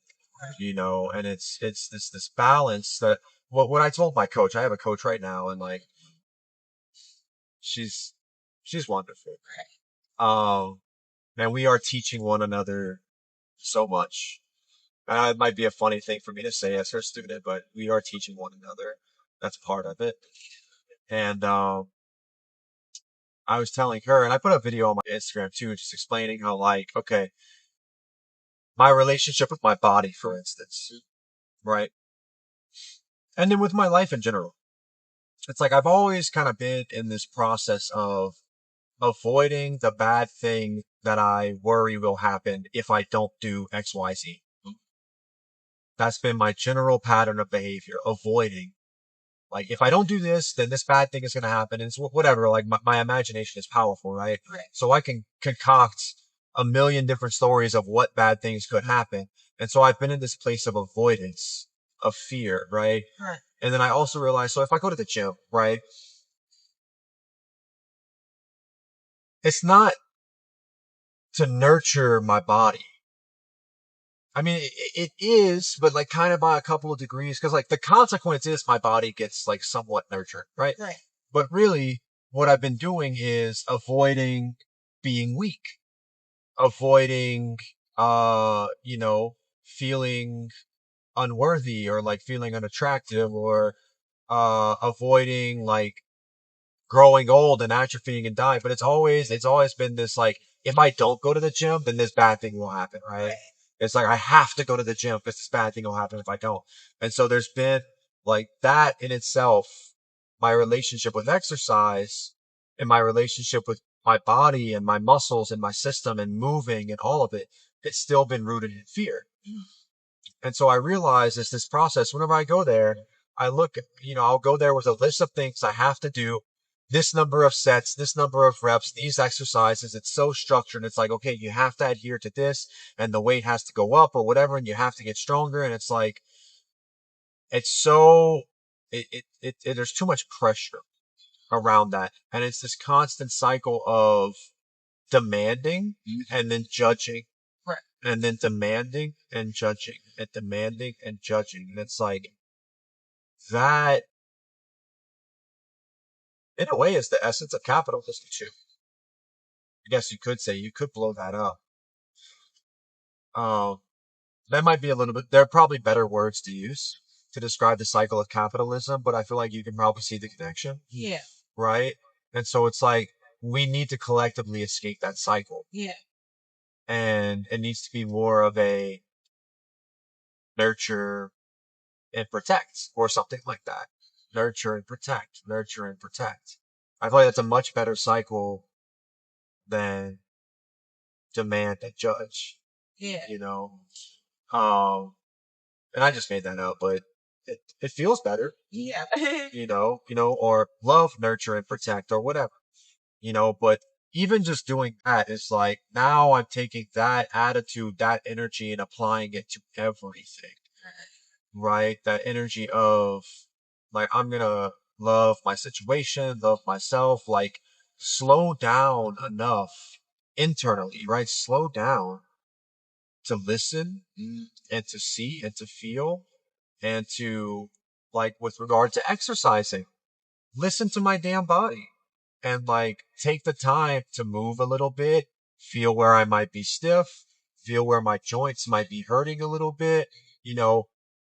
you know, and it's this balance that what I told my coach, I have a coach right now, and like she's wonderful. And we are teaching one another so much. It might be a funny thing for me to say as her student, but we are teaching one another. That's part of it. And I was telling her, and I put a video on my Instagram too, just explaining how, like, okay, my relationship with my body, for instance, right? And then with my life in general. It's like I've always kind of been in this process of avoiding the bad thing that I worry will happen if I don't do XYZ. That's been my general pattern of behavior, avoiding. Like, if I don't do this, then this bad thing is going to happen. And it's whatever. Like, my imagination is powerful, right? Right. So I can concoct a million different stories of what bad things could happen. And so I've been in this place of avoidance, of fear, right? Right. And then I also realized, so if I go to the gym, right? It's not to nurture my body. I mean, it is, but like kind of by a couple of degrees, because like the consequence is my body gets like somewhat nurtured, right? Right. But really, what I've been doing is avoiding being weak, avoiding, you know, feeling unworthy or like feeling unattractive or, avoiding like growing old and atrophying and dying. But it's always been this like, if I don't go to the gym, then this bad thing will happen, right? It's like I have to go to the gym because this bad thing will happen if I don't. And so there's been like that in itself, my relationship with exercise and my relationship with my body and my muscles and my system and moving and all of it, it's still been rooted in fear. And so I realize it's this process. Whenever I go there, I look, you know, I'll go there with a list of things I have to do, this number of sets, this number of reps, these exercises. It's so structured. It's like, okay, you have to adhere to this and the weight has to go up or whatever, and you have to get stronger. And it's like, it's so, there's too much pressure around that. And it's this constant cycle of demanding and then judging. Right. And then demanding and judging and demanding and judging. And it's like, that, in a way, is the essence of capitalism too. I guess you could say, you could blow that up. That might be a little bit, there are probably better words to use to describe the cycle of capitalism, but I feel like you can probably see the connection. Yeah. Right? And so it's like, we need to collectively escape that cycle. Yeah. And it needs to be more of a nurture and protect or something like that. nurture and protect, nurture and protect. I feel like that's a much better cycle than demand and judge. Yeah. You know, and I just made that up, but it feels better. Yeah. Or love, nurture, and protect, or whatever. But even just doing that is like now I'm taking that attitude, that energy, and applying it to everything. Right? That energy of like I'm gonna love my situation, love myself, like slow down enough internally, right? Slow down to listen and to see and to feel and to, like, with regard to exercising, listen to my damn body and, like, take the time to move a little bit, feel where I might be stiff, feel where my joints might be hurting a little bit,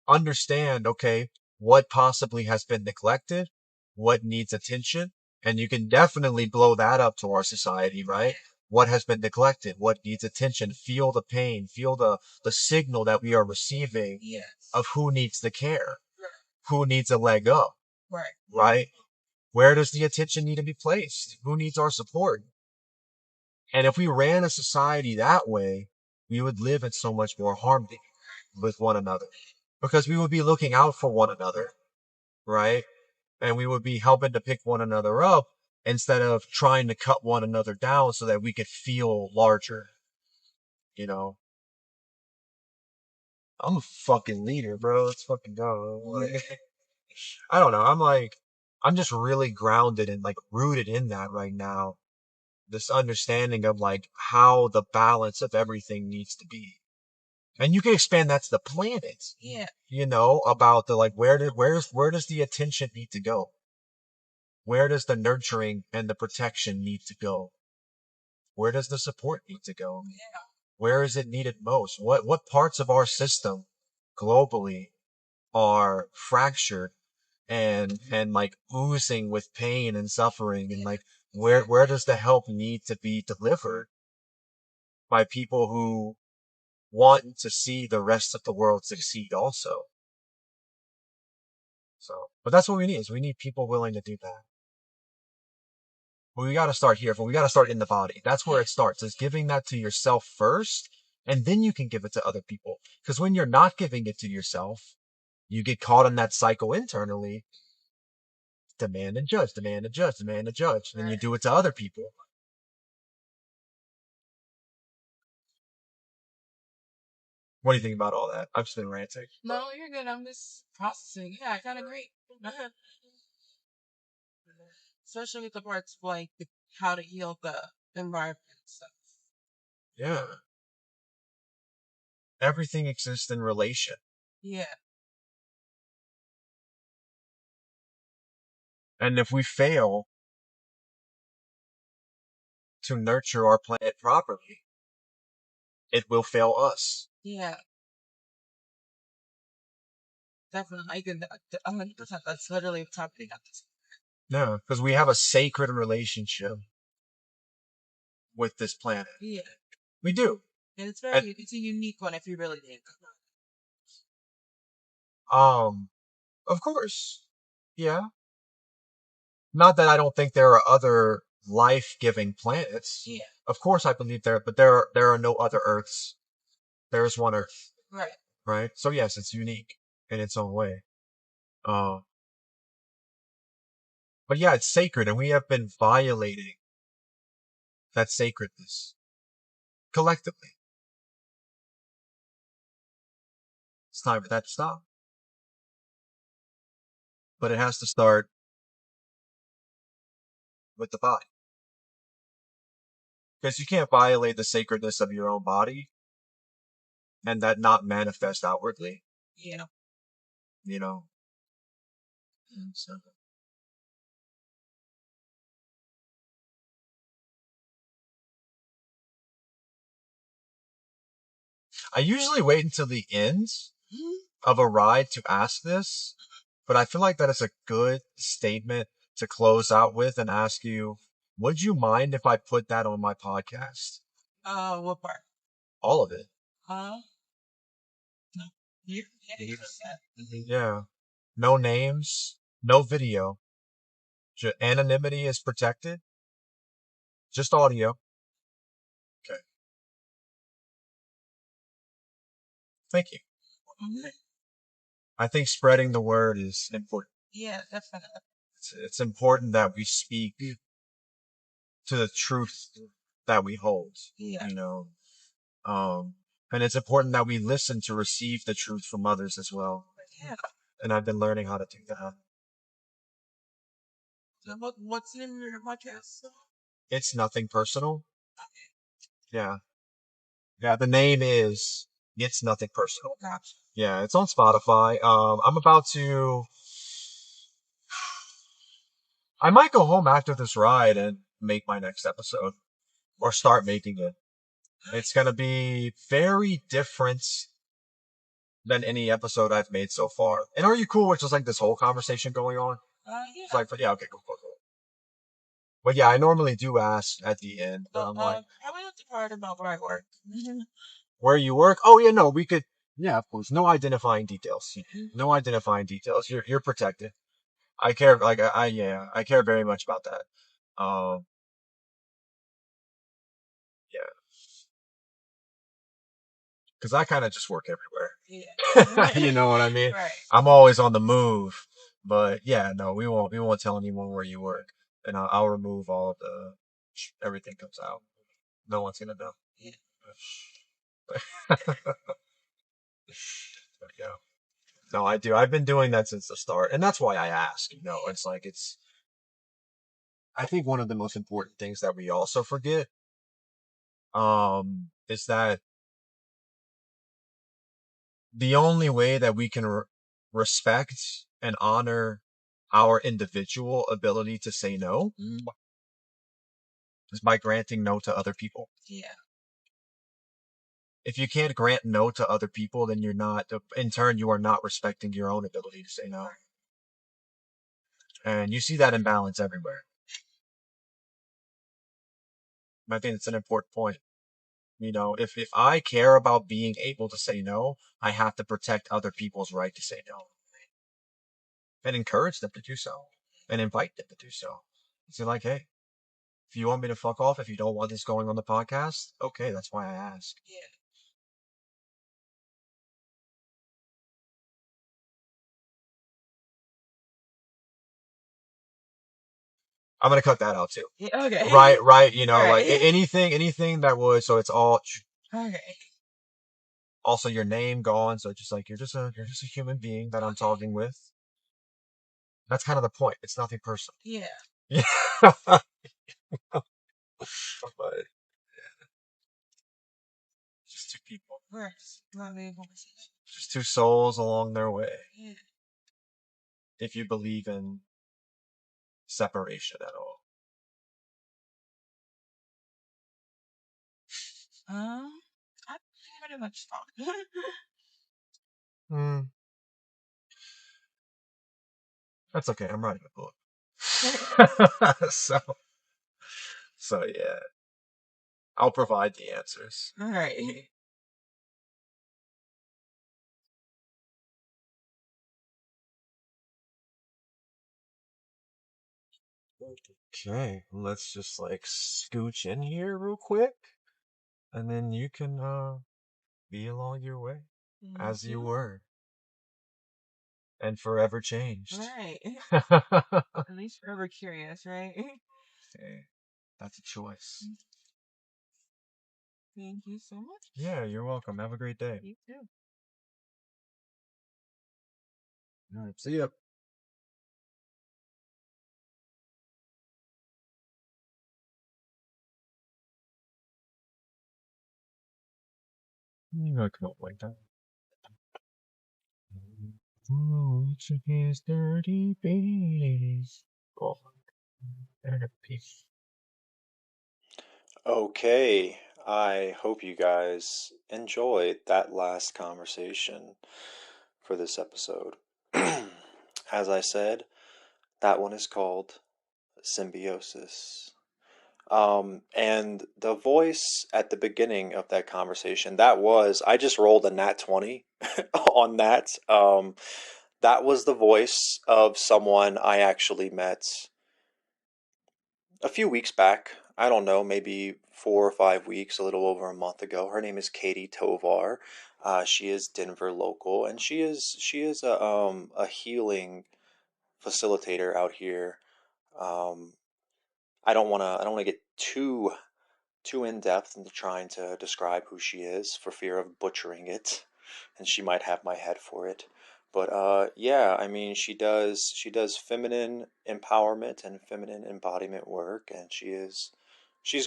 understand, okay, what possibly has been neglected, what needs attention, and you can definitely blow that up to our society, right? What has been neglected, what needs attention, feel the pain, feel the signal that we are receiving Yes. of who needs the care, who needs a leg up, Right. right? Where does the attention need to be placed? Who needs our support? And if we ran a society that way, we would live in so much more harmony with one another because we would be looking out for one another, right? And we would be helping to pick one another up instead of trying to cut one another down so that we could feel larger, you know? I'm a fucking leader, bro. Let's fucking go. Like, I don't know. I'm just really grounded and like rooted in that right now. This understanding of like how the balance of everything needs to be. And you can expand that to the planet. Yeah. About the like where does the attention need to go? Where does the nurturing and the protection need to go? Where does the support need to go? Yeah. Where is it needed most? What parts of our system globally are fractured and like oozing with pain and suffering, and like where does the help need to be delivered by people who want to see the rest of the world succeed also? So, but that's what we need, is we need people willing to do that. But we gotta start here, but we gotta start in the body. That's where it starts, is giving that to yourself first, and then you can give it to other people. Because when you're not giving it to yourself, you get caught in that cycle internally. Demand and judge, demand and judge, demand and judge. Then you do it to other people. What do you think about all that? I've just been ranting. No, you're good. I'm just processing. Yeah, I kind of agree. Especially with the parts of like how to heal the environment and stuff. Yeah. Everything exists in relation. Yeah. And if we fail to nurture our planet properly, it will fail us. Yeah. Definitely. I can 100%. That's literally what's happening at this. Yeah, because we have a sacred relationship with this planet. Yeah. We do. And it's it's a unique one if you really think. Of course. Yeah. Not that I don't think there are other life-giving planets. Yeah. Of course I believe but there are no other Earths. There is one Earth. Right. Right? So yes, it's unique in its own way. But yeah, it's sacred, and we have been violating that sacredness collectively. It's time for that to stop. But it has to start with the body. Because you can't violate the sacredness of your own body and that not manifest outwardly. Yeah. So. I usually wait until the end of a ride to ask this, but I feel like that is a good statement to close out with and ask you, would you mind if I put that on my podcast? What part? All of it. No. Yeah. No names, No video. Anonymity is protected. Just audio. Okay. Thank you. Mhm. I think spreading the word is important. Yeah, definitely. It's important that we speak to the truth that we hold. Yeah. You know, and it's important that we listen to receive the truth from others as well. Yeah. And I've been learning how to do that. So what's the name of your podcast? It's nothing personal. Yeah. Yeah, the name is It's Nothing Personal. Gotcha. Yeah, it's on Spotify. I might go home after this ride and make my next episode. Or start making it. It's gonna be very different than any episode I've made so far. And are you cool with just like this whole conversation going on? Yeah. It's like, yeah, okay, cool. But yeah, I normally do ask at the end. But I'm like, I went the part about where I work. where you work? Oh yeah, no, we could. Yeah, of course. No identifying details. No identifying details. You're protected. I care. Like I care very much about that. Yeah. Because I kind of just work everywhere. Yeah. You know what I mean? Right. I'm always on the move. But yeah, no, we won't tell anyone where you work, and I'll remove all of the everything comes out. No one's gonna know. Yeah. But yeah. No, I do. I've been doing that since the start, and that's why I ask. You know, it's like I think one of the most important things that we also forget, is that the only way that we can respect and honor our individual ability to say no is by granting no to other people. Yeah. If you can't grant no to other people, then in turn, you are not respecting your own ability to say no. And you see that imbalance everywhere. I think it's an important point. You know, if I care about being able to say no, I have to protect other people's right to say no. And encourage them to do so. And invite them to do so. It's like, hey, if you want me to fuck off, if you don't want this going on the podcast, okay, that's why I ask. Yeah. I'm gonna cut that out too. Yeah, okay. Right. You know, like Right. anything that would. So it's all. Okay. Also, your name gone. So just like you're just a human being that I'm talking with. That's kind of the point. It's nothing personal. Yeah. Yeah. But just two people. Right. Lovely conversation. Just two souls along their way. Yeah. If you believe in separation at all. I pretty much thought. That's okay. I'm writing a book. So yeah. I'll provide the answers. Alright. Okay, let's just like scooch in here real quick. And then you can be along your way as you were. And forever changed. Right. At least forever curious, right? Hey, that's a choice. Thank you so much. Yeah, you're welcome. Have a great day. You too. All right, see ya. You gotta come up like that. To his dirty face. Oh, and a piece. Okay, I hope you guys enjoyed that last conversation for this episode. As I said, that one is called Symbiosis. And the voice at the beginning of that conversation, I just rolled a nat 20 on that. that was the voice of someone I actually met a few weeks back. I don't know, maybe 4 or 5 weeks, a little over a month ago. Her name is Katie Tovar. She is Denver local, and she is a healing facilitator out here. Um, I don't wanna get too in depth into trying to describe who she is for fear of butchering it, and she might have my head for it. But yeah, I mean, she does feminine empowerment and feminine embodiment work, and she's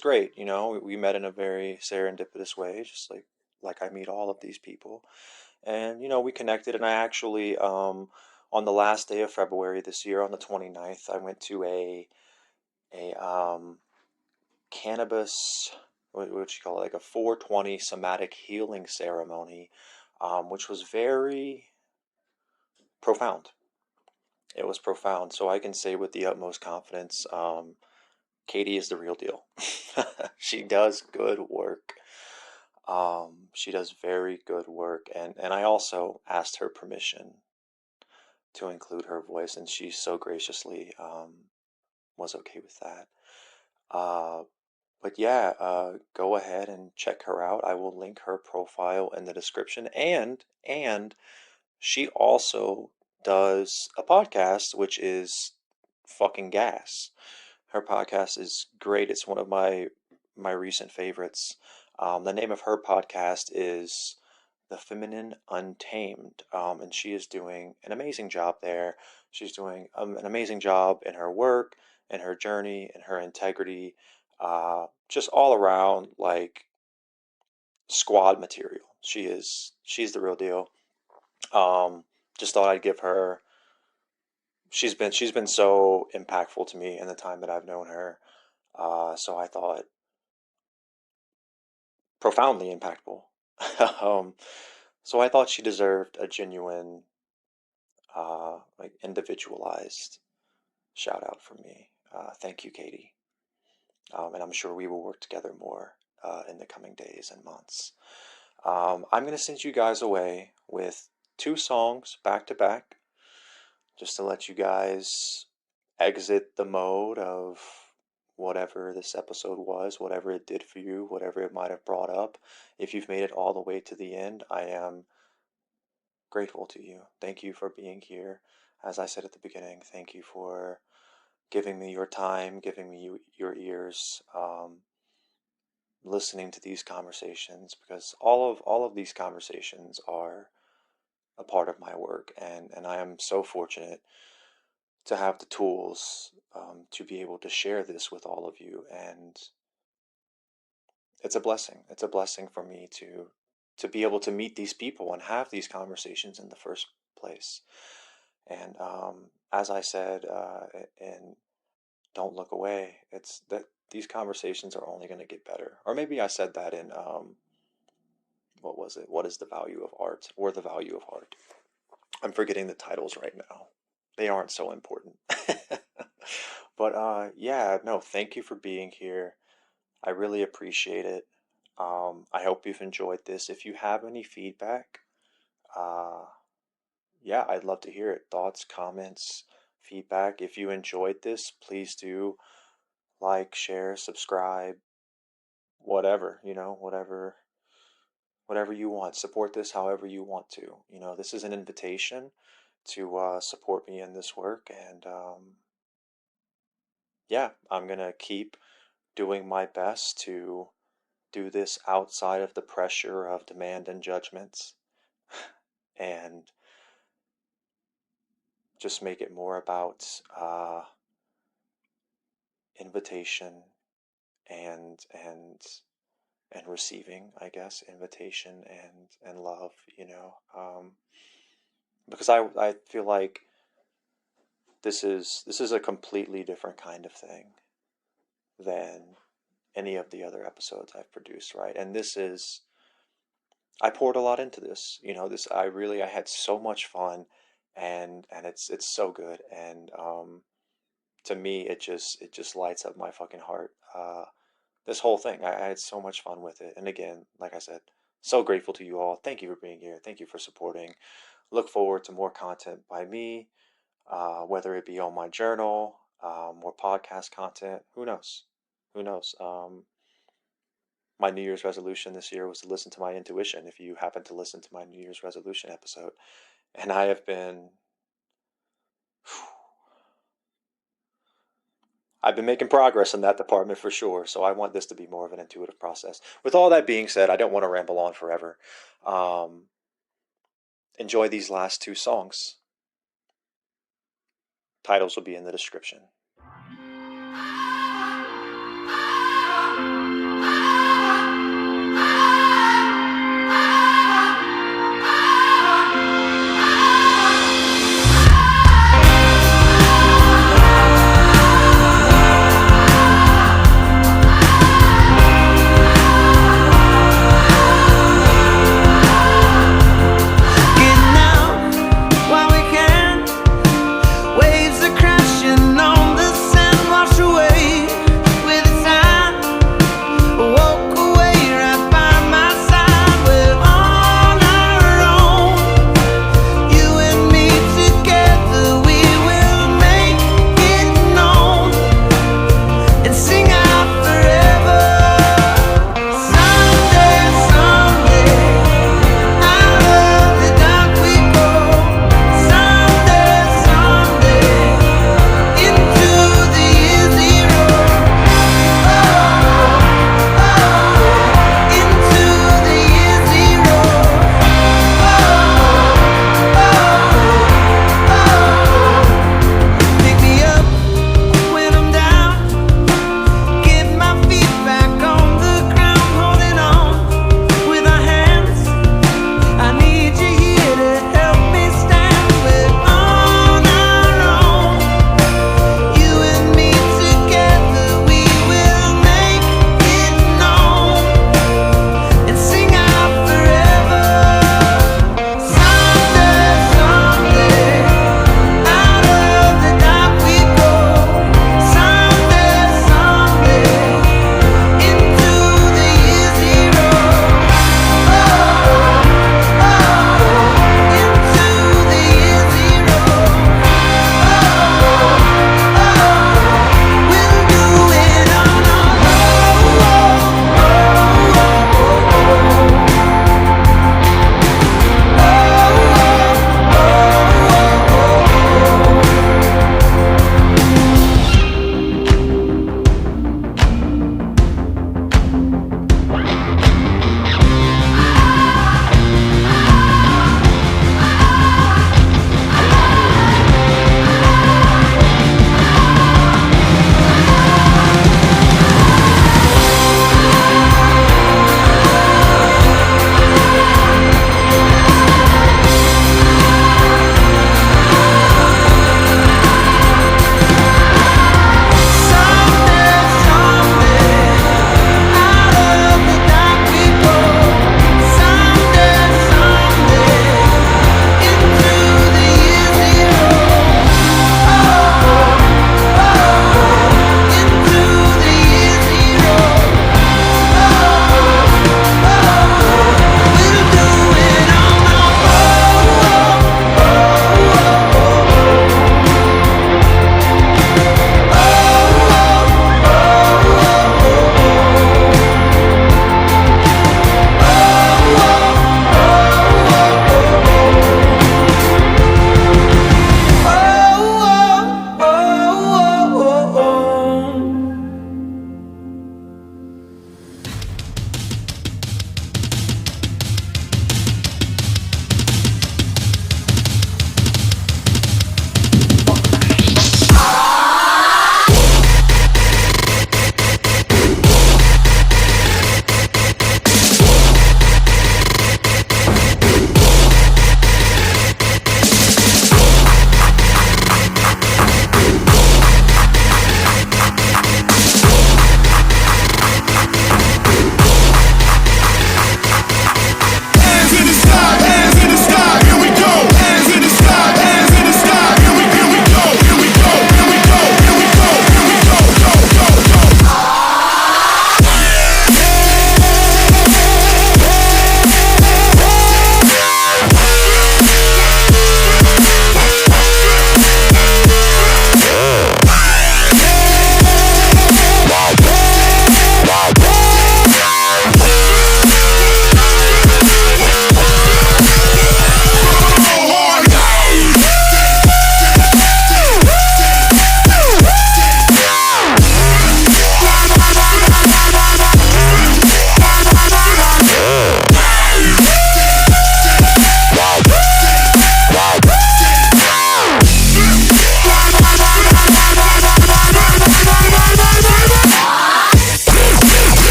great. You know, we met in a very serendipitous way, just like I meet all of these people, and we connected, and I actually on the last day of February this year, on the 29th, I went to a cannabis, what you call it, like a 420 somatic healing ceremony, which was very profound. It was profound. So I can say with the utmost confidence, Katie is the real deal. She does good work. She does very good work. And I also asked her permission to include her voice, and she so graciously was okay with that. Uh, But yeah, go ahead and check her out. I will link her profile in the description. And she also does a podcast, which is fucking gas. Her podcast is great. It's one of my recent favorites. The name of her podcast is The Feminine Untamed, and she is doing an amazing job there. She's doing an amazing job in her work, in her journey, in her integrity, just all around like squad material. She's the real deal. Um, just thought I'd give her. She's been so impactful to me in the time that I've known her. So I thought profoundly impactful. um, so I thought she deserved a genuine, like individualized shout out from me. Thank you, Katie. And I'm sure we will work together more in the coming days and months. I'm going to send you guys away with two songs back to back, just to let you guys exit the mode of whatever this episode was, whatever it did for you, whatever it might have brought up. If you've made it all the way to the end, I am grateful to you. Thank you for being here. As I said at the beginning, thank you for giving me your time, giving me your ears, listening to these conversations, because all of these conversations are a part of my work, and I am so fortunate to have the tools to be able to share this with all of you, and it's a blessing. It's a blessing for me to be able to meet these people and have these conversations in the first place. And as I said, in Don't Look Away, it's that these conversations are only going to get better. Or maybe I said that in what was it? What is the value of art? Or the value of art? I'm forgetting the titles right now. They aren't so important. But yeah, no, thank you for being here. I really appreciate it. I hope you've enjoyed this. If you have any feedback, uh, yeah, I'd love to hear it. Thoughts, comments, feedback. If you enjoyed this, please do like, share, subscribe, whatever, whatever you want. Support this however you want to. This is an invitation to support me in this work, and yeah, I'm gonna keep doing my best to do this outside of the pressure of demand and judgments, and just make it more about invitation and and receiving, I guess, invitation and love, because I feel like this is a completely different kind of thing than any of the other episodes I've produced, right? And I poured a lot into this. I had so much fun, and it's so good, and to me it just lights up my fucking heart. This whole thing, I had so much fun with it, and again, like I said, So grateful to you all. Thank you for being here. Thank you for supporting. Look forward to more content by me, whether it be on my journal, more podcast content. Who knows? Who knows? My New Year's resolution this year was to listen to my intuition. If you happen to listen to my New Year's resolution episode, and I have been, I've been making progress in that department for sure. So I want this to be more of an intuitive process. With all that being said, I don't want to ramble on forever. Enjoy these last two songs. Titles will be in the description. Getting out while we can. Waves are crashing on the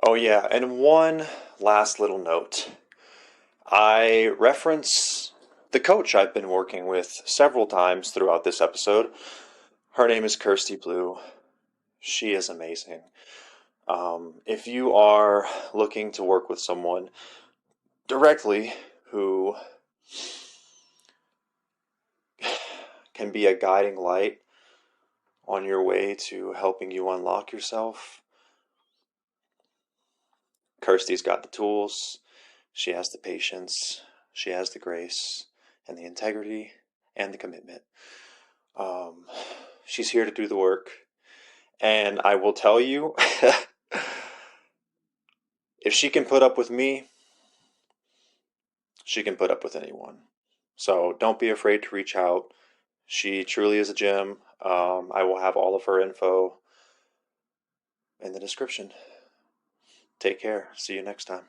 Oh, yeah, and one last little note. I reference the coach I've been working with several times throughout this episode. Her name is Kirsty Blue. She is amazing. If you are looking to work with someone directly who can be a guiding light on your way to helping you unlock yourself, Kirsty's got the tools, she has the patience, she has the grace, and the integrity, and the commitment. She's here to do the work, and I will tell you, if she can put up with me, she can put up with anyone. So don't be afraid to reach out. She truly is a gem. I will have all of her info in the description. Take care. See you next time.